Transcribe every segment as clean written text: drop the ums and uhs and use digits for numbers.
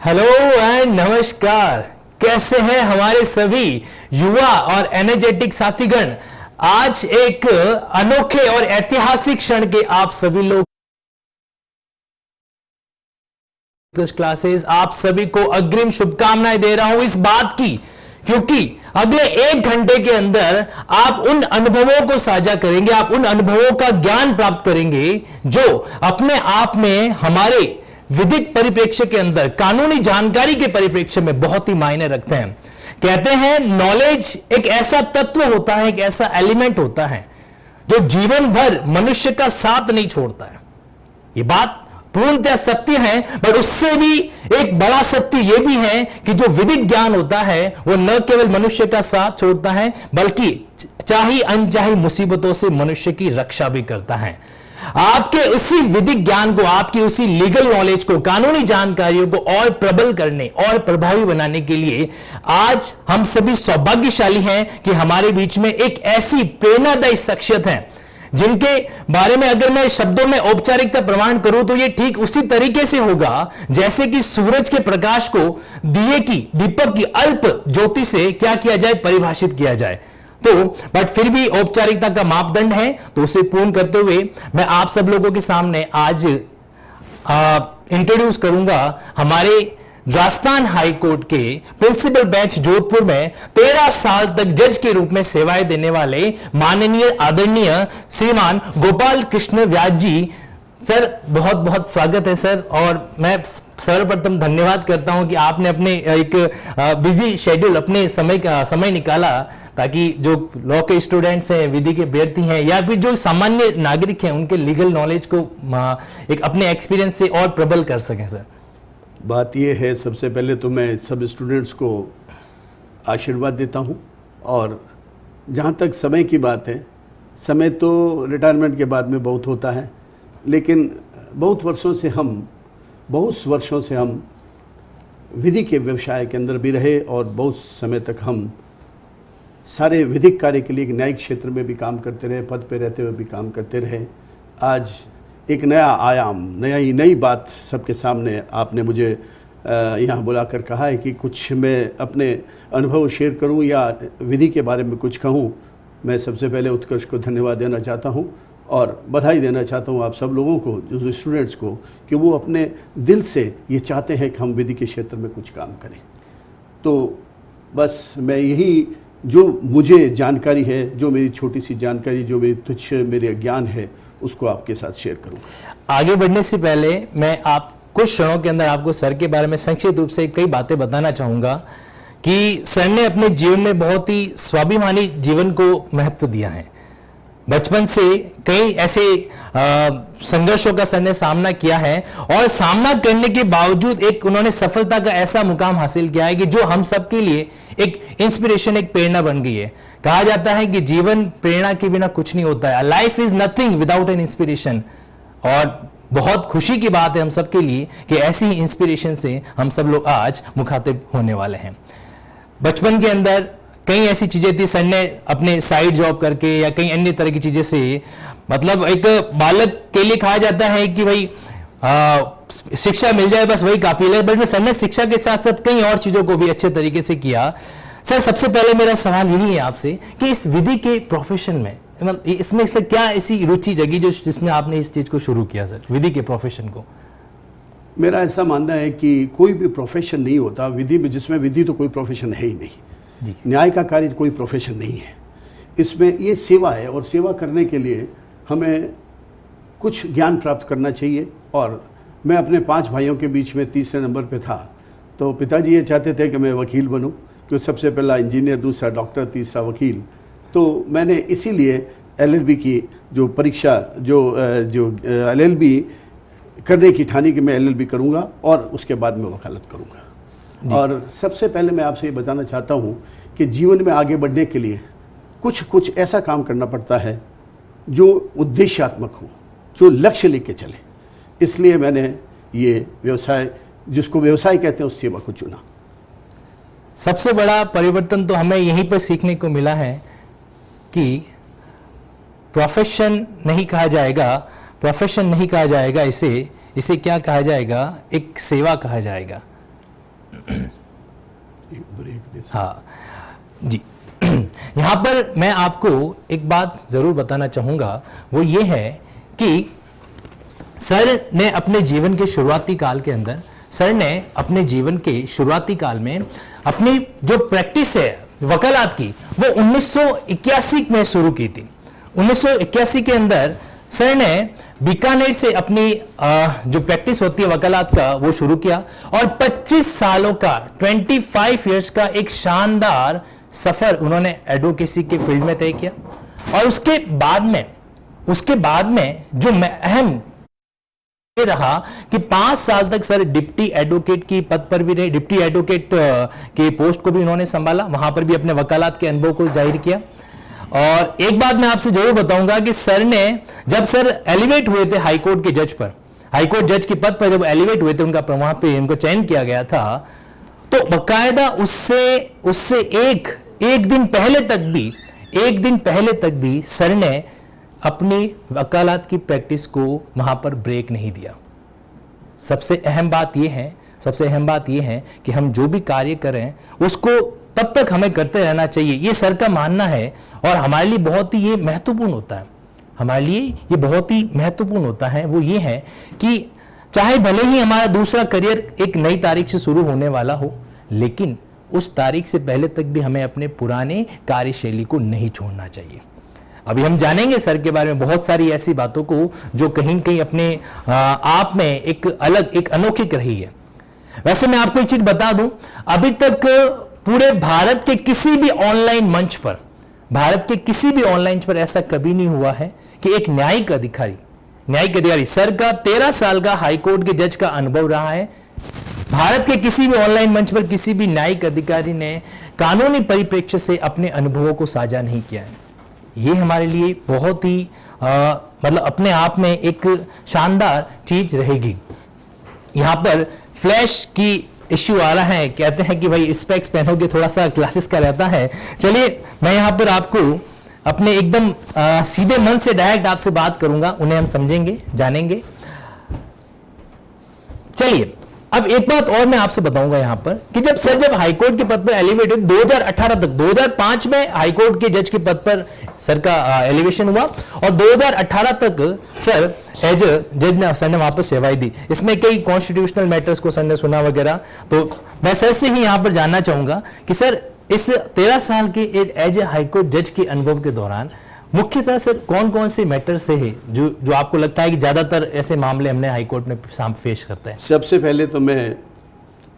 Hello and नमस्कार। कैसे हैं हमारे सभी युवा और एनर्जेटिक साथीगण। आज एक अनोखे और ऐतिहासिक क्षण के आप सभी लोग क्लासेस, आप सभी को अग्रिम शुभकामनाएं दे रहा हूं इस बात की, क्योंकि अगले 1 घंटे के अंदर आप उन अनुभवों को साझा करेंगे, आप उन अनुभवों का ज्ञान प्राप्त करेंगे जो अपने आप में हमारे विधिक परिप्रेक्ष्य के अंदर, कानूनी जानकारी के परिप्रेक्ष्य में बहुत ही मायने रखते हैं। कहते हैं नॉलेज एक ऐसा तत्व होता है, एक ऐसा एलिमेंट होता है जो जीवन भर मनुष्य का साथ नहीं छोड़ता है। ये बात पूर्णतः सत्य है, पर उससे भी एक बड़ा सत्य यह भी है कि जो विधिक ज्ञान होता है वो न केवल मनुष्य का साथ छोड़ता है, बल्कि चाहे अनचाही मुसीबतों से मनुष्य की रक्षा भी करता है। आपके उसी विधिक ज्ञान को, आपकी उसी लीगल नॉलेज को, कानूनी जानकारियों को और प्रबल करने और प्रभावी बनाने के लिए आज हम सभी सौभाग्यशाली हैं कि हमारे बीच में एक ऐसी प्रेरणादायी शख्सियत है जिनके बारे में अगर मैं शब्दों में औपचारिकता प्रमाण करूं तो यह ठीक उसी तरीके से होगा जैसे कि सूरज के प्रकाश को दीपक की अल्प ज्योति से क्या किया जाए, परिभाषित किया जाए। तो बट फिर भी औपचारिकता का मापदंड है, तो उसे पूर्ण करते हुए मैं आप सब लोगों के सामने आज इंट्रोड्यूस करूंगा हमारे राजस्थान हाई कोर्ट के प्रिंसिपल बेंच जोधपुर में 13 साल तक जज के रूप में सेवाएं देने वाले माननीय आदरणीय श्रीमान गोपाल कृष्ण व्यास जी। सर बहुत बहुत स्वागत है सर, और मैं सर्वप्रथम धन्यवाद करता हूं कि आपने अपने एक बिजी शेड्यूल, अपने समय निकाला ताकि जो लॉ के स्टूडेंट्स हैं, विधि के अभ्यर्थी हैं, या फिर जो सामान्य नागरिक हैं, उनके लीगल नॉलेज को एक अपने एक्सपीरियंस से और प्रबल कर सकें। सर बात यह है, सबसे पहले तो मैं सब स्टूडेंट्स को आशीर्वाद देता हूं, और जहां तक समय की बात है, समय तो रिटायरमेंट के बाद में बहुत होता है, लेकिन बहुत वर्षों से हम विधि के व्यवसाय के अंदर भी रहे, और बहुत समय तक हम सारे विधिक कार्य के लिए एक न्यायिक क्षेत्र में भी काम करते रहे, पद पे रहते हुए भी काम करते रहे। आज एक नया आयाम, नई बात सबके सामने आपने मुझे यहाँ बुलाकर कहा है कि कुछ मैं अपने अनुभव शेयर करूँ या विधि के बारे में कुछ कहूँ। मैं सबसे पहले उत्कर्ष को धन्यवाद देना चाहता हूँ और बधाई देना चाहता हूँ आप सब लोगों को, जो स्टूडेंट्स को, कि वो अपने दिल से ये चाहते हैं कि हम विधि के क्षेत्र में कुछ काम करें। तो बस मैं यही, जो मुझे जानकारी है, जो मेरी छोटी सी जानकारी, जो मेरे ज्ञान है, उसको आपके साथ शेयर करूंगा। आगे बढ़ने से पहले मैं आप कुछ क्षणों के अंदर आपको सर के बारे में संक्षिप्त रूप से कई बातें बताना चाहूंगा कि सर ने अपने जीवन में बहुत ही स्वाभिमानी जीवन को महत्व दिया है। बचपन से कई ऐसे संघर्षों का सर ने सामना किया है, और सामना करने के बावजूद एक उन्होंने सफलता का ऐसा मुकाम हासिल किया है कि जो हम सबके लिए एक इंस्पिरेशन, एक प्रेरणा बन गई है। कहा जाता है कि जीवन प्रेरणा के बिना कुछ नहीं होता है, life is nothing without an inspiration. और बहुत खुशी की बात है हम सबके लिए कि ऐसी ही इंस्पिरेशन से हम सब लोग आज मुखातिब होने वाले हैं। बचपन के अंदर कई ऐसी चीजें थी, सर ने अपने साइड जॉब करके या कई अन्य तरह की चीजें से, मतलब एक बालक के लिए कहा जाता है कि भाई शिक्षा मिल जाए बस वही काफी है, बट सर ने शिक्षा के साथ साथ कई और चीजों को भी अच्छे तरीके से किया। सर सबसे पहले मेरा सवाल यही है आपसे कि इस विधि के प्रोफेशन में, इसमें से क्या ऐसी रुचि जगी जिसमें आपने इस चीज को शुरू किया सर, विधि के प्रोफेशन को? मेरा ऐसा मानना है कि कोई भी प्रोफेशन नहीं होता विधि में, जिसमें विधि तो कोई प्रोफेशन है ही नहीं। न्याय का कार्य कोई प्रोफेशन नहीं है, इसमें ये सेवा है, और सेवा करने के लिए हमें कुछ ज्ञान प्राप्त करना चाहिए। और मैं अपने 5 भाइयों के बीच में तीसरे नंबर पे था, तो पिताजी ये चाहते थे कि मैं वकील बनूं, क्योंकि सबसे पहला इंजीनियर, दूसरा डॉक्टर, तीसरा वकील। तो मैंने इसीलिए LLB की जो परीक्षा, जो LLB करने की ठानी कि मैं LLB करूँगा और उसके बाद मैं वकालत करूँगा। और सबसे पहले मैं आपसे ये बताना चाहता हूँ कि जीवन में आगे बढ़ने के लिए कुछ ऐसा काम करना पड़ता है जो उद्देश्यात्मक हो, जो लक्ष्य लेके चले। इसलिए मैंने ये व्यवसाय, जिसको व्यवसाय कहते हैं, उस सेवा को चुना। सबसे बड़ा परिवर्तन तो हमें यहीं पर सीखने को मिला है कि प्रोफेशन नहीं कहा जाएगा, इसे क्या कहा जाएगा, एक सेवा कहा जाएगा। एक ब्रेक दे सकते। हाँ जी। यहां पर मैं आपको एक बात जरूर बताना चाहूंगा, वो ये है कि सर ने अपने जीवन के शुरुआती काल के अंदर, सर ने अपने जीवन के शुरुआती काल में अपनी जो प्रैक्टिस है वकालत की, वो 1981 में शुरू की थी। 1981 के अंदर सर ने बीकानेर से अपनी जो प्रैक्टिस होती है वकालत का वो शुरू किया, और 25 सालों का 25 इयर्स का एक शानदार सफर उन्होंने एडवोकेसी के फील्ड में तय किया। और उसके बाद में जो अहम रहा कि 5 साल तक सर डिप्टी एडवोकेट की पद पर भी रहे, डिप्टी एडवोकेट के पोस्ट को भी उन्होंने संभाला, वहां पर भी अपने वकालत के अनुभव को जाहिर किया। और एक बात मैं आपसे जरूर बताऊंगा कि सर ने, जब सर एलिवेट हुए थे हाईकोर्ट के जज पर, हाईकोर्ट जज के पद पर जब एलिवेट हुए थे, उनका वहां पे उनको चयन किया गया था, तो बकायदा उससे एक दिन पहले तक भी सर ने अपनी वकालत की प्रैक्टिस को वहां पर ब्रेक नहीं दिया। सबसे अहम बात यह है कि हम जो भी कार्य करें उसको तब तक हमें करते रहना चाहिए, ये सर का मानना है। और हमारे लिए बहुत ही ये महत्वपूर्ण होता है, वो ये है कि चाहे भले ही हमारा दूसरा करियर एक नई तारीख से शुरू होने वाला हो, लेकिन उस तारीख से पहले तक भी हमें अपने पुराने कार्यशैली को नहीं छोड़ना चाहिए। अभी हम जानेंगे सर के बारे में बहुत सारी ऐसी बातों को जो कहीं न कहीं अपने आप में एक अनोखी रही है। वैसे मैं आपको एक चीज बता दूं, अभी तक पूरे भारत के किसी भी ऑनलाइन मंच पर ऐसा कभी नहीं हुआ है कि एक न्यायिक अधिकारी सर का 13 साल का हाईकोर्ट के जज का अनुभव रहा है, भारत के किसी भी ऑनलाइन मंच पर किसी भी न्यायिक अधिकारी ने कानूनी परिप्रेक्ष्य से अपने अनुभवों को साझा नहीं किया है। ये हमारे लिए बहुत ही मतलब अपने आप में एक शानदार चीज रहेगी। यहां पर फ्लैश की इश्यू आ रहा है, कहते हैं कि भाई स्पेक्स पहनोगे, थोड़ा सा क्लासेस का रहता है। चलिए मैं यहां पर आपको अपने एकदम सीधे मन से डायरेक्ट आपसे बात करूंगा, उन्हें हम समझेंगे, जानेंगे। चलिए अब एक बात और मैं आपसे बताऊंगा यहां पर कि जब हाईकोर्ट के पद पर एलिवेट हुए 2018 तक, 2005 में हाईकोर्ट के जज के पद पर सर का एलिवेशन हुआ, और 2018 तक सर एज जज सर ने वहां पर सेवाएं दी। इसमें कई कॉन्स्टिट्यूशनल मैटर्स को सर ने सुना वगैरह। तो मैं सर से ही यहां पर जानना चाहूंगा कि सर इस 13 साल के एज ए हाईकोर्ट जज के अनुभव के दौरान मुख्यतः सर कौन कौन से मैटर्स थे जो आपको लगता है कि ज्यादातर ऐसे मामले हमने हाईकोर्ट में फेस करते हैं? सबसे पहले तो मैं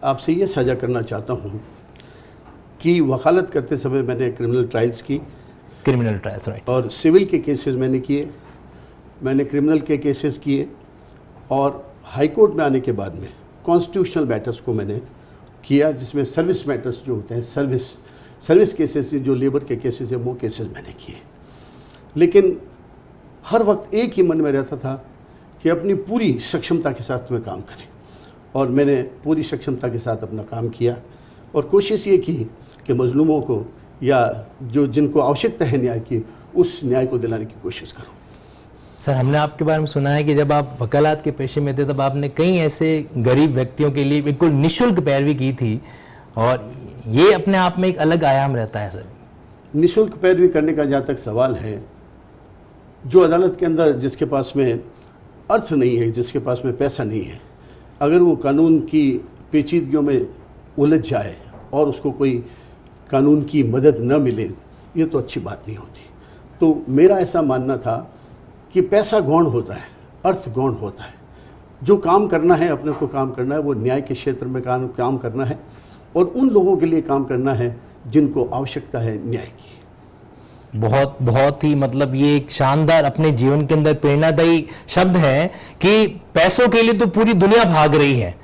आपसे ये साझा करना चाहता हूँ कि वकालत करते समय मैंने क्रिमिनल ट्रायल्स की, राइट, और सिविल के केसेस मैंने किए, मैंने क्रिमिनल के केसेस किए, और हाईकोर्ट में आने के बाद में कॉन्स्टिट्यूशनल मैटर्स को मैंने किया, जिसमें सर्विस मैटर्स जो होते हैं, सर्विस केसेस जो लेबर के केसेस है, वो केसेस मैंने किए। लेकिन हर वक्त एक ही मन में रहता था कि अपनी पूरी सक्षमता के साथ में काम करें, और मैंने पूरी सक्षमता के साथ अपना काम किया, और कोशिश ये की कि मजलूमों को या जो जिनको आवश्यकता है न्याय की, उस न्याय को दिलाने की कोशिश करूं। सर हमने आपके बारे में सुना है कि जब आप वकालत के पेशे में थे तब आपने कई ऐसे गरीब व्यक्तियों के लिए बिल्कुल निःशुल्क पैरवी की थी, और ये अपने आप में एक अलग आयाम रहता है। सर निःशुल्क पैरवी करने का जहाँ तक सवाल है, जो अदालत के अंदर जिसके पास में अर्थ नहीं है, जिसके पास में पैसा नहीं है, अगर वो कानून की पेचीदगियों में उलझ जाए और उसको कोई कानून की मदद न मिले, ये तो अच्छी बात नहीं होती। तो मेरा ऐसा मानना था कि पैसा गौण होता है, अर्थ गौण होता है। जो काम करना है, अपने को काम करना है, वो न्याय के क्षेत्र में काम करना है, और उन लोगों के लिए काम करना है जिनको आवश्यकता है न्याय की। बहुत ही मतलब ये एक शानदार अपने जीवन के अंदर प्रेरणादायी शब्द है कि पैसों के लिए तो पूरी दुनिया भाग रही है,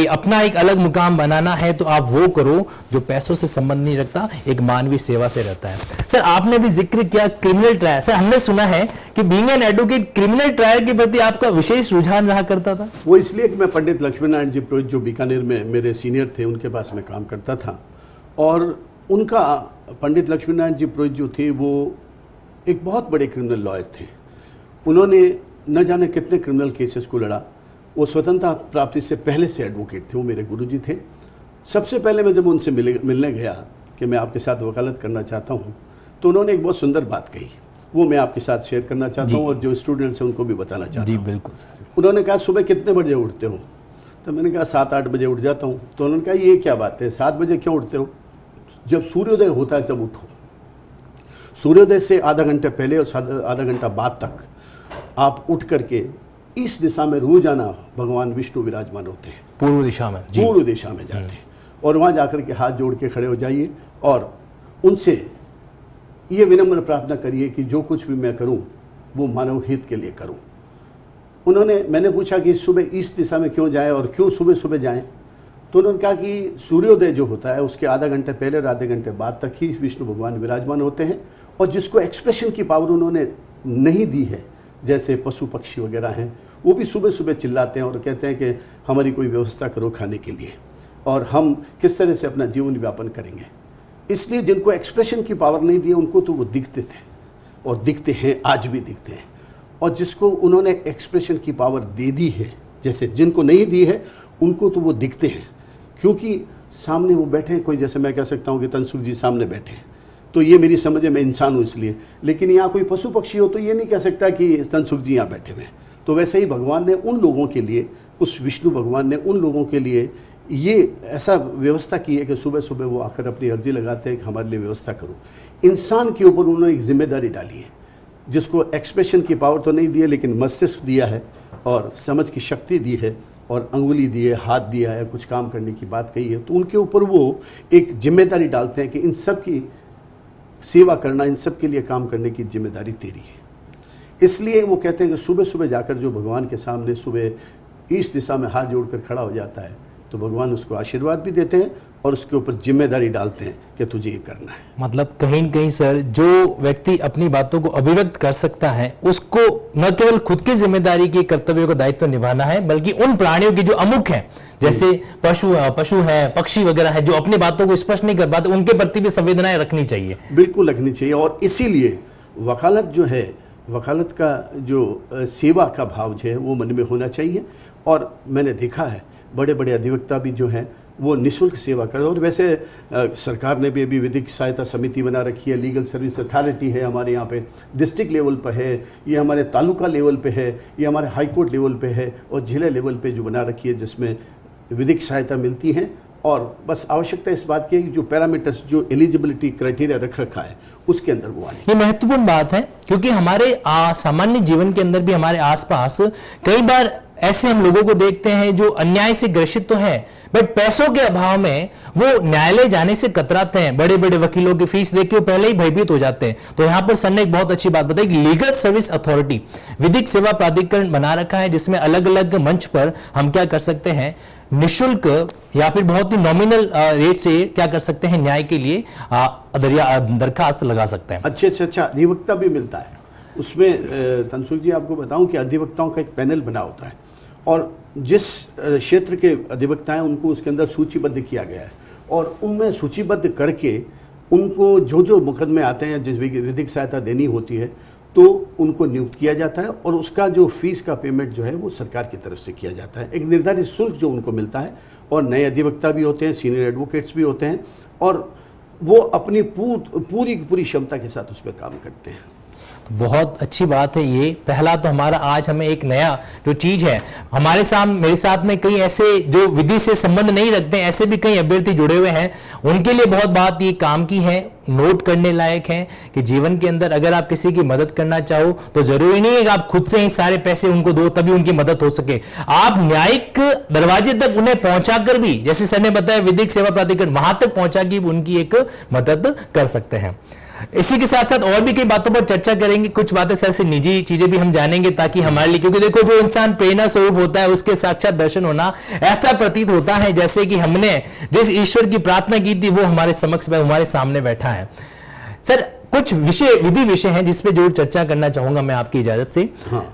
अपना एक अलग मुकाम बनाना है तो आप वो करो जो पैसों से संबंध नहीं रखता, एक मानवीय सेवा से रहता है। सर आपने भी जिक्र किया क्रिमिनल ट्रायल। सर हमने सुना है कि being an advocate criminal trial के प्रति आपका विशेष रुझान रहा करता था। वो इसलिए कि मैं पंडित लक्ष्मीनारायण जी पुरोहित जो बीकानेर में मेरे सीनियर थे, उनके पास में काम करता था, और उनका पंडित लक्ष्मीनारायण जी पुरोहित जो थे वो एक बहुत बड़े क्रिमिनल लॉयर थे। उन्होंने न जाने कितने क्रिमिनल केसेस को लड़ा, वो स्वतंत्रता प्राप्ति से पहले से एडवोकेट थे, वो मेरे गुरुजी थे। सबसे पहले मैं जब उनसे मिलने गया कि मैं आपके साथ वकालत करना चाहता हूँ, तो उन्होंने एक बहुत सुंदर बात कही, वो मैं आपके साथ शेयर करना चाहता हूँ और जो स्टूडेंट्स हैं उनको भी बताना चाहता हूँ। बिल्कुल सर। उन्होंने कहा सुबह कितने बजे उठते हो? तो मैंने कहा 7-8 बजे उठ जाता हूँ। तो उन्होंने कहा ये क्या बात है, 7 बजे क्यों उठते हो? जब सूर्योदय होता है तब उठो। सूर्योदय से आधा घंटे पहले और आधा घंटा बाद तक आप उठ करके इस दिशा में रोजाना भगवान विष्णु विराजमान होते हैं, पूर्व दिशा में, पूर्व दिशा में जाते हैं, और वहाँ जाकर के हाथ जोड़ के खड़े हो जाइए और उनसे ये विनम्र प्रार्थना करिए कि जो कुछ भी मैं करूं वो मानव हित के लिए करूं। मैंने पूछा कि सुबह इस दिशा में क्यों जाएं और क्यों सुबह सुबह जाएं? तो उन्होंने कहा कि सूर्योदय जो होता है उसके आधा घंटे पहले और आधे घंटे बाद तक ही विष्णु भगवान विराजमान होते हैं, और जिसको एक्सप्रेशन की पावर उन्होंने नहीं दी है, जैसे पशु पक्षी वगैरह हैं, वो भी सुबह सुबह चिल्लाते हैं और कहते हैं कि हमारी कोई व्यवस्था करो खाने के लिए, और हम किस तरह से अपना जीवन व्यापन करेंगे। इसलिए जिनको एक्सप्रेशन की पावर नहीं दी उनको तो वो दिखते थे और दिखते हैं, आज भी दिखते हैं, और जिसको उन्होंने एक्सप्रेशन की पावर दे दी है, जैसे जिनको नहीं दी है उनको तो वो दिखते हैं, क्योंकि सामने वो बैठे हैं। कोई जैसे मैं कह सकता हूँ कि तनसुख जी सामने बैठे हैं, तो ये मेरी समझ है, मैं इंसान हूँ इसलिए, लेकिन यहाँ कोई पशु पक्षी हो तो ये नहीं कह सकता कि तनसुख जी यहाँ बैठे हुए हैं। तो वैसे ही भगवान ने उन लोगों के लिए, उस विष्णु भगवान ने उन लोगों के लिए ये ऐसा व्यवस्था की है कि सुबह सुबह वो आकर अपनी अर्जी लगाते हैं कि हमारे लिए व्यवस्था करो। इंसान के ऊपर उन्होंने एक जिम्मेदारी डाली है, जिसको एक्सप्रेशन की पावर तो नहीं दी है, लेकिन मस्तिष्क दिया है और समझ की शक्ति दी है और अंगुली दी है, हाथ दिया है, कुछ काम करने की बात कही है, तो उनके ऊपर वो एक जिम्मेदारी डालते हैं कि इन सब की सेवा करना, इन सब के लिए काम करने की जिम्मेदारी तेरी है। इसलिए वो कहते हैं कि सुबह सुबह जाकर जो भगवान के सामने सुबह इस दिशा में हाथ जोड़कर खड़ा हो जाता है, तो भगवान उसको आशीर्वाद भी देते हैं और उसके ऊपर जिम्मेदारी डालते हैं कि तुझे ये करना है। मतलब कहीं न कहीं सर, जो व्यक्ति अपनी बातों को अभिव्यक्त कर सकता है उसको न केवल खुद की जिम्मेदारी की कर्तव्यों का दायित्व निभाना है, बल्कि उन प्राणियों की जो अमुख हैं, जैसे पशु है, पक्षी वगैरह है, जो अपनी बातों को स्पष्ट नहीं कर पाते, उनके प्रति भी संवेदनाएं रखनी चाहिए। बिल्कुल रखनी चाहिए, और इसीलिए वकालत जो है, वकालत का जो सेवा का भाव जो है वो मन में होना चाहिए। और मैंने देखा है बड़े बड़े अधिवक्ता भी जो हैं वो निःशुल्क सेवा कर रहे हैं। और वैसे सरकार ने भी अभी विधिक सहायता समिति बना रखी है, लीगल सर्विस अथॉरिटी है हमारे यहाँ पे, डिस्ट्रिक्ट लेवल पर है, ये हमारे तालुका लेवल पे है, ये हमारे हाई कोर्ट लेवल पे है, और जिला लेवल पे जो बना रखी है जिसमें विधिक सहायता मिलती है। और बस आवश्यकता इस बात की है कि जो पैरामीटर्स, जो एलिजिबिलिटी क्राइटेरिया रख रखा है उसके अंदर वो आने। ये महत्वपूर्ण बात है, क्योंकि हमारे सामान्य जीवन के अंदर भी हमारे आसपास कई बार ऐसे हम लोगों को देखते हैं जो अन्याय से ग्रसित तो हैं, बट पैसों के अभाव में वो न्यायालय जाने से कतराते हैं, बड़े बड़े वकीलों की फीस देके वो पहले ही भयभीत हो जाते हैं। तो यहां पर सर ने एक बहुत अच्छी बात बताई कि लीगल सर्विस अथॉरिटी, विधिक सेवा प्राधिकरण बना रखा है, जिसमें अलग अलग मंच पर हम क्या कर सकते हैं, निःशुल्क या फिर बहुत ही नॉमिनल रेट से क्या कर सकते हैं, न्याय के लिए दरखास्त लगा सकते हैं। अच्छे से अच्छा अधिवक्ता भी मिलता है उसमें। तनसुख जी आपको बताऊं कि अधिवक्ताओं का एक पैनल बना होता है, और जिस क्षेत्र के अधिवक्ता हैं उनको उसके अंदर सूचीबद्ध किया गया है, और उनमें सूचीबद्ध करके उनको जो जो मुकदमे आते हैं, जिस विधिक सहायता देनी होती है, तो उनको नियुक्त किया जाता है, और उसका जो फीस का पेमेंट जो है वो सरकार की तरफ से किया जाता है। एक निर्धारित शुल्क जो उनको मिलता है, और नए अधिवक्ता भी होते हैं, सीनियर एडवोकेट्स भी होते हैं, और वो अपनी पूरी क्षमता के साथ उस पर काम करते हैं। बहुत अच्छी बात है। ये पहला तो हमारा आज हमें एक नया जो चीज है, हमारे सामने मेरे साथ में कई ऐसे जो विधि से संबंध नहीं रखते, ऐसे भी कई अभ्यर्थी जुड़े हुए हैं, उनके लिए बहुत बात ये काम की है, नोट करने लायक है कि जीवन के अंदर अगर आप किसी की मदद करना चाहो तो जरूरी नहीं है कि आप खुद से ही सारे पैसे उनको दो तभी उनकी मदद हो सके। आप न्यायिक दरवाजे तक उन्हें पहुंचाकर भी, जैसे सर ने बताया विधिक सेवा प्राधिकरण, वहां तक पहुंचा के उनकी एक मदद कर सकते हैं। इसी के साथ साथ और भी कई बातों पर चर्चा करेंगे, कुछ बातें सर से निजी चीजें भी हम जानेंगे, ताकि हमारे लिए, क्योंकि देखो जो इंसान प्रेरणा स्वरूप होता है उसके साक्षात दर्शन होना ऐसा प्रतीत होता है जैसे कि हमने जिस ईश्वर की प्रार्थना की थी वो हमारे समक्ष हमारे सामने बैठा है। सर कुछ विधि विषय हैं जिस पे जरूर चर्चा करना चाहूंगा मैं आपकी इजाजत से। हाँ।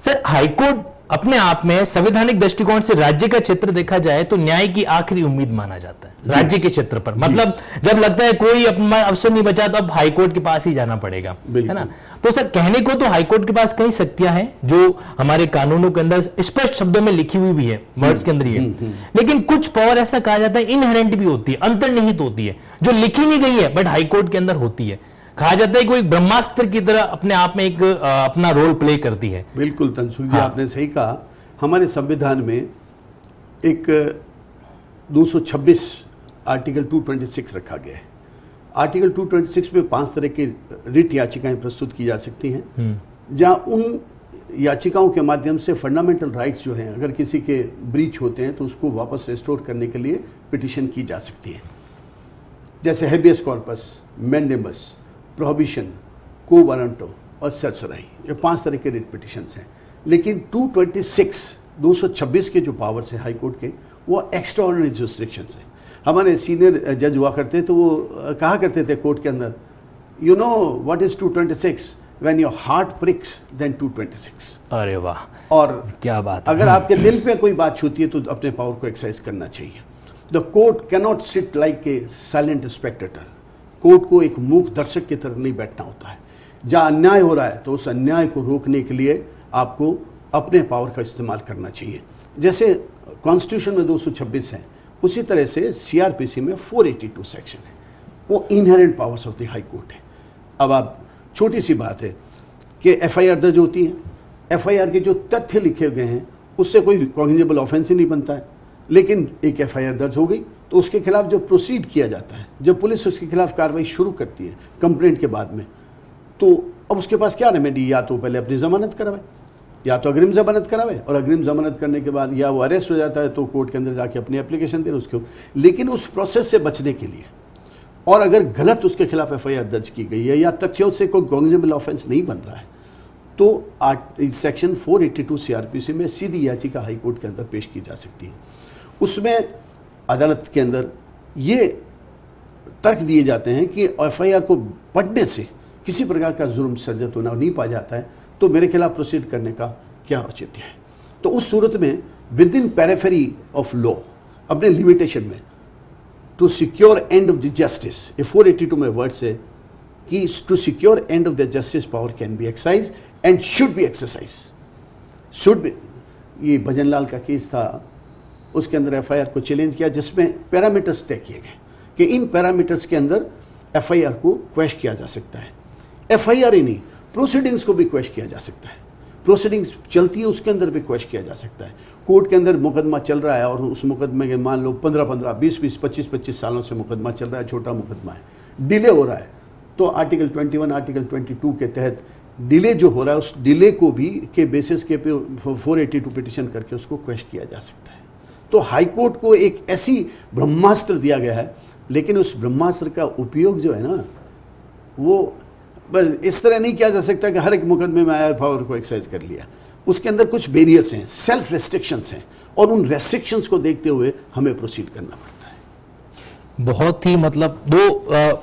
सर हाईकोर्ट अपने आप में संवैधानिक दृष्टिकोण से राज्य का क्षेत्र देखा जाए तो न्याय की आखिरी उम्मीद माना जाता है। राज्य के क्षेत्र पर, मतलब जब लगता है कोई अपना अवसर नहीं बचा तो अब हाईकोर्ट के पास ही जाना पड़ेगा, है ना। तो सर कहने को तो हाईकोर्ट के पास कई शक्तियां हैं जो हमारे कानूनों के अंदर स्पष्ट शब्दों में लिखी हुई भी है, वर्ड्स के अंदर ही है, लेकिन कुछ पावर ऐसा कहा जाता है इनहेरेंट भी होती है, अंतर्निहित होती है, जो लिखी नहीं गई है बट हाईकोर्ट के अंदर होती है। कहा जाता है कि वो एक ब्रह्मास्त्र की तरह अपने आप में एक अपना रोल प्ले करती है। बिल्कुल तनसुख जी, आपने सही कहा। हमारे संविधान में एक 226 आर्टिकल 226 रखा गया है। आर्टिकल 226 में 5 तरह की रिट याचिकाएं प्रस्तुत की जा सकती हैं, जहां उन याचिकाओं के माध्यम से फंडामेंटल राइट्स जो हैं अगर किसी के ब्रीच होते हैं तो उसको वापस रिस्टोर करने के लिए पिटिशन की जा सकती है। जैसे हैबियस कॉर्पस, मैंडेमस, प्रोहिबिशन, को वारंटो और सरसराई, ये 5 तरह के रिट पिटिशंस हैं। लेकिन 226 के जो पावर्स हैं हाईकोर्ट के, वो एक्स्ट्राऑर्डिनरी जुरिस्डिक्शंस हैं। हमारे सीनियर जज हुआ करते तो वो कहा करते थे कोर्ट के अंदर, you know what is 226, when your heart pricks then 226। अरे वाह, और क्या बात। अगर आपके दिल पे कोई बात छूती है तो अपने पावर को एक्सरसाइज करना चाहिए। The court cannot sit like a silent Spectator. Court को एक मूक दर्शक की तरह नहीं बैठना होता है। जहाँ अन्याय हो रहा है तो उस अन्याय को रोकने के लिए आपको अपने पावर का इस्तेमाल करना चाहिए। जैसे कॉन्स्टिट्यूशन में 226 है, उसी तरह से सीआरपीसी में 482 सेक्शन है, वो inherent powers of the high court है। अब आप छोटी सी बात है कि एफआईआर दर्ज होती है, एफआईआर के जो तथ्य लिखे गए हैं उससे कोई कॉग्निजेबल ऑफेंस ही नहीं बनता है, लेकिन एक एफआईआर दर्ज हो गई तो उसके खिलाफ जब प्रोसीड किया जाता है, जब पुलिस उसके खिलाफ कार्रवाई शुरू करती है कंप्लेंट के बाद में, तो अब उसके पास क्या रेमेडी, या तो पहले अपनी जमानत करावे या तो अग्रिम जमानत करावे, और अग्रिम जमानत करने के बाद या वो अरेस्ट हो जाता है तो कोर्ट के अंदर जाके अपनी एप्लीकेशन दे उसके। लेकिन उस प्रोसेस से बचने के लिए, और अगर गलत उसके खिलाफ एफआईआर दर्ज की गई है या तथ्यों से कोई कॉग्निजेबल ऑफेंस नहीं बन रहा है, तो सेक्शन 482 सीआरपीसी में सीधी याचिका हाईकोर्ट के अंदर पेश की जा सकती है। उसमें अदालत के अंदर ये तर्क दिए जाते हैं कि एफआईआर को पढ़ने से किसी प्रकार का जुर्म सर्जित होना नहीं पाया जाता है, तो मेरे खिलाफ प्रोसीड करने का क्या औचित्य है। तो उस सूरत में within periphery of law, अपने लिमिटेशन में, to secure end of the justice, 482 में वर्ड से कि to secure end of the justice power can be exercise and should be exercise, should be. ये भजनलाल का केस था, उसके अंदर एफआईआर को चैलेंज किया जिसमें पैरामीटर्स तय किए गए कि इन पैरामीटर्स के अंदर एफआईआर को क्वेश किया जा सकता है। एफआईआर ही नहीं, प्रोसीडिंग्स को भी क्वेश किया जा सकता है। प्रोसीडिंग्स चलती है उसके अंदर भी क्वेश किया जा सकता है। कोर्ट के अंदर मुकदमा चल रहा है और उस मुकदमे के मान लो 15-15, 20-20, 25-25 सालों से मुकदमा चल रहा है, छोटा मुकदमा है, डिले हो रहा है, तो आर्टिकल 21, आर्टिकल 22 के तहत डिले जो हो रहा है उस डिले को भी के बेसिस के पे 482 पिटिशन करके उसको क्वेश किया जा सकता है। तो हाईकोर्ट को एक ऐसी ब्रह्मास्त्र दिया गया है, लेकिन उस ब्रह्मास्त्र का उपयोग जो है ना, वो बस इस तरह नहीं किया जा सकता कि हर एक मुकदमे में आया पावर को एक्सरसाइज कर लिया। उसके अंदर कुछ बैरियर्स हैं, सेल्फ रेस्ट्रिक्शंस हैं, और उन रेस्ट्रिक्शंस को देखते हुए हमें प्रोसीड करना पड़ता है। बहुत ही मतलब दो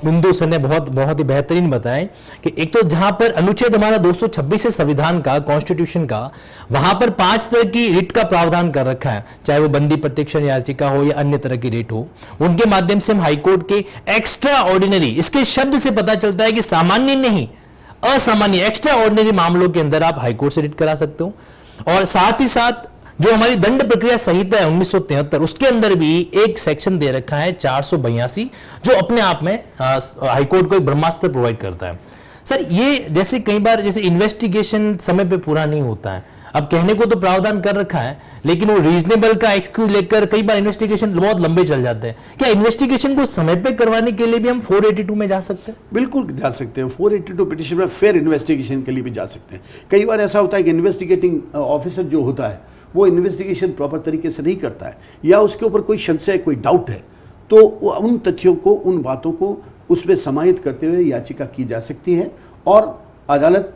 बिंदु सर ने बहुत ही बेहतरीन बताएं कि एक तो जहां पर अनुच्छेद हमारा 226 है संविधान का, कॉन्स्टिट्यूशन का, वहां पर 5 तरह की रिट का प्रावधान कर रखा है, चाहे वो बंदी प्रत्यक्ष याचिका हो या अन्य तरह की रिट हो, उनके माध्यम से हम हाईकोर्ट के एक्स्ट्रा ऑर्डिनरी, इसके शब्द से पता चलता है कि सामान्य नहीं, असामान्य, एक्स्ट्रा ऑर्डिनरी मामलों के अंदर आप हाईकोर्ट से रिट करा सकते हो। और साथ ही साथ जो हमारी दंड प्रक्रिया संहिता है 1973, उसके अंदर भी एक सेक्शन दे रखा है 482, जो अपने आप में हाईकोर्ट को एक ब्रह्मास्त्र प्रोवाइड करता है। सर ये जैसे कई बार जैसे इन्वेस्टिगेशन समय पे पूरा नहीं होता है, अब कहने को तो प्रावधान कर रखा है, लेकिन वो रीजनेबल का एक्सक्यूज लेकर कई बार इन्वेस्टिगेशन बहुत लंबे चल जाते हैं। क्या इन्वेस्टिगेशन को समय पे करवाने के लिए भी हम 482 में जा सकते हैं? बिल्कुल जा सकते हैं। 482 पिटिशन में फेयर इन्वेस्टिगेशन के लिए भी जा सकते हैं। कई बार ऐसा होता है कि इन्वेस्टिगेटिंग ऑफिसर जो होता है वो इन्वेस्टिगेशन प्रॉपर तरीके से नहीं करता है, या उसके ऊपर कोई संशय, कोई डाउट है, तो उन तथ्यों को, उन बातों को उसमें समाहित करते हुए याचिका की जा सकती है, और अदालत,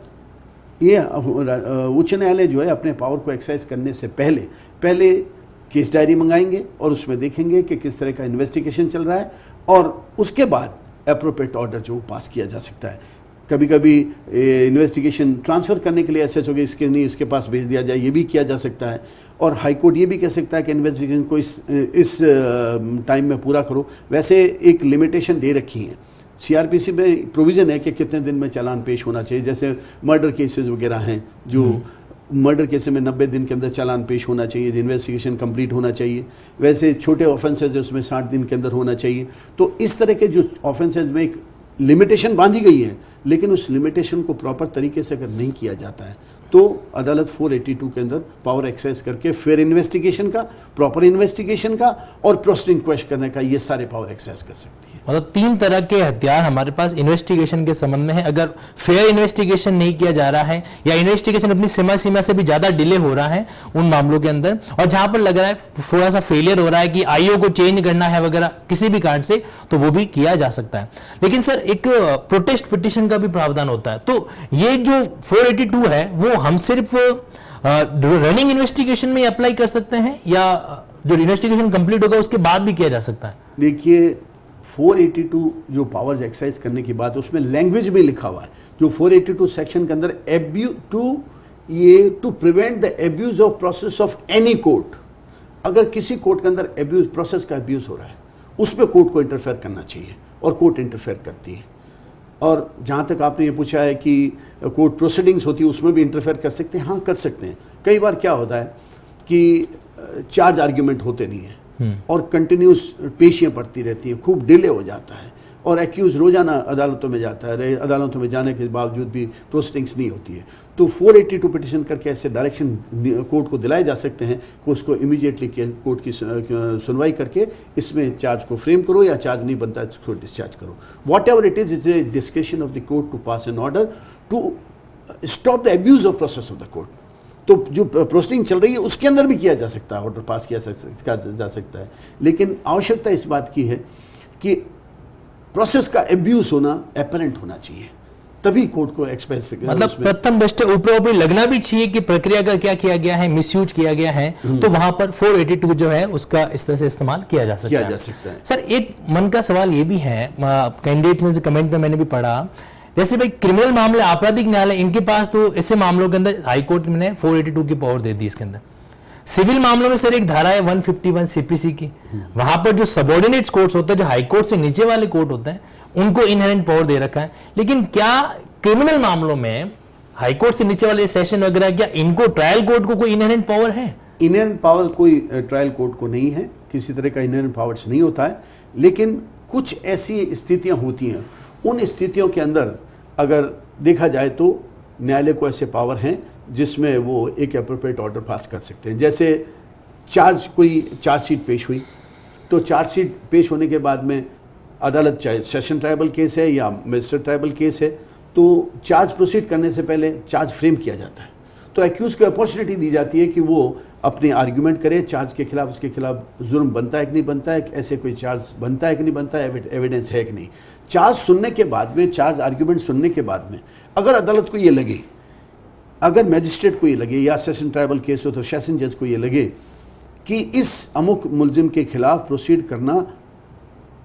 ये उच्च न्यायालय जो है अपने पावर को एक्सरसाइज करने से पहले केस डायरी मंगाएंगे और उसमें देखेंगे कि किस तरह का इन्वेस्टिगेशन चल रहा है, और उसके बाद एप्रोप्रिएट ऑर्डर जो पास किया जा सकता है। कभी कभी इन्वेस्टिगेशन ट्रांसफ़र करने के लिए एसएचओ के इसके नहीं इसके पास भेज दिया जाए, ये भी किया जा सकता है। और हाई कोर्ट ये भी कह सकता है कि इन्वेस्टिगेशन को इस टाइम में पूरा करो। वैसे एक लिमिटेशन दे रखी है, सीआरपीसी में प्रोविज़न है कि कितने दिन में चालान पेश होना चाहिए। जैसे मर्डर केसेस वगैरह हैं, जो मर्डर केस में 90 दिन के अंदर चालान पेश होना चाहिए, इन्वेस्टिगेशन कंप्लीट होना चाहिए। वैसे छोटे ऑफेंसेज उसमें 60 दिन के अंदर होना चाहिए। तो इस तरह के जो ऑफेंसेज में एक लिमिटेशन बांधी गई है, लेकिन उस लिमिटेशन को प्रॉपर तरीके से अगर नहीं किया जाता है तो अदालत 482 के अंदर पावर एक्सरसाइज करके फेयर इन्वेस्टिगेशन का, प्रॉपर इन्वेस्टिगेशन का और प्रोस्ट इंक्वेस्ट करने का ये सारे पावर एक्सरसाइज कर सकती है। मतलब 3 तरह के हथियार हमारे पास इन्वेस्टिगेशन के संबंध में है। अगर फेयर इन्वेस्टिगेशन नहीं किया जा रहा है या इन्वेस्टिगेशन अपनी सीमा से भी ज्यादा डिले हो रहा है उन मामलों के अंदर, और जहां पर लग रहा है थोड़ा सा फेलियर हो रहा है कि आईओ को चेंज करना है वगैरह किसी भी कारण से, तो वो भी किया जा सकता है। लेकिन सर एक प्रोटेस्ट पिटिशन का भी प्रावधान होता है, तो ये जो 482 है वो हम सिर्फ रनिंग इन्वेस्टिगेशन में अप्लाई कर सकते हैं या जो इन्वेस्टिगेशन कंप्लीट होगा उसके बाद भी किया जा सकता है? देखिए 482 जो पावर्स एक्सरसाइज करने की बात है उसमें लैंग्वेज में लिखा हुआ है, जो 482 सेक्शन के अंदर to prevent the abuse of process of any court. अगर किसी कोर्ट के अंदर एब्यूज प्रोसेस का एब्यूज हो रहा है उसमें कोर्ट को इंटरफेयर करना चाहिए और कोर्ट इंटरफेयर करती है। और जहाँ तक आपने ये पूछा है कि कोर्ट प्रोसीडिंग्स होती है उसमें भी इंटरफेयर कर सकते हैं, हाँ कर सकते हैं। कई बार क्या होता है कि चार्ज आर्ग्यूमेंट होते नहीं है और कंटिन्यूस पेशियाँ पड़ती रहती हैं, खूब डिले हो जाता है और एक्यूज रोजाना अदालतों में जाता है, अदालतों में जाने के बावजूद भी प्रोसीडिंग्स नहीं होती है। तो 482 पिटिशन करके ऐसे डायरेक्शन कोर्ट को दिलाए जा सकते हैं कि उसको इमीडिएटली कोर्ट की सुनवाई करके इसमें चार्ज को फ्रेम करो या चार्ज नहीं बनता है उसको डिस्चार्ज करो। Whatever it is a description of the court to pass an order to stop the abuse of process of the court. तो जो प्रोसीडिंग चल रही है उसके अंदर भी किया जा सकता है, ऑर्डर पास किया जा सकता है। लेकिन आवश्यकता इस बात की है कि प्रोसेस का एब्यूज होना एपरेंट होना चाहिए, तभी कोर्ट को एक्सप्रेस मतलब प्रथम दृष्टि ऊपर लगना भी चाहिए कि प्रक्रिया का क्या किया गया है, मिसयूज किया गया है, तो वहां पर 482 जो है उसका इस तरह से इस्तेमाल किया जा सकता है। सर एक मन का सवाल ये भी है, कैंडिडेट में से कमेंट में मैंने भी पढ़ा, जैसे भाई क्रिमिनल मामले, आपराधिक न्यायालय, इनके पास तो ऐसे मामलों के अंदर हाईकोर्ट ने 482 की पावर दे दी इसके अंदर। सिविल मामलों में सर एक धारा है 151 सीपीसी की, वहां पर जो सबऑर्डिनेट कोर्ट्स होते हैं, जो हाई कोर्ट से नीचे वाले कोर्ट होते हैं, उनको इनहेरेंट पावर दे रखा है। लेकिन क्या क्रिमिनल मामलों में हाई कोर्ट से नीचे वाले सेशन वगैरह, क्या इनको ट्रायल कोर्ट को कोई इनहेरेंट पावर है? इनहेरेंट पावर कोई ट्रायल कोर्ट को नहीं है, किसी तरह का इनहेरेंट पावर्स नहीं होता है। लेकिन कुछ ऐसी स्थितियां होती हैं, उन स्थितियों के अंदर अगर देखा जाए तो न्यायालय को ऐसे पावर हैं जिसमें वो एक एप्रोप्रिएट ऑर्डर पास कर सकते हैं। जैसे कोई चार्जशीट पेश हुई, तो चार्जशीट पेश होने के बाद में अदालत, चाहे सेशन ट्राइबल केस है या मजिस्ट्रेट ट्राइबल केस है, तो चार्ज प्रोसीड करने से पहले चार्ज फ्रेम किया जाता है। तो एक्यूज को अपॉर्चुनिटी दी जाती है कि वो अपने आर्ग्यूमेंट करे चार्ज के खिलाफ, उसके खिलाफ जुर्म बनता है कि नहीं बनता है, ऐसे कोई चार्ज बनता है कि नहीं बनता है, एविडेंस है कि नहीं। चार्ज सुनने के बाद में, चार्ज आर्ग्यूमेंट सुनने के बाद में अगर अदालत को ये लगे, अगर मैजिस्ट्रेट को ये लगे या सेशन ट्राइबल केस हो तो सेशन जज को ये लगे कि इस अमुक मुलजिम के खिलाफ प्रोसीड करना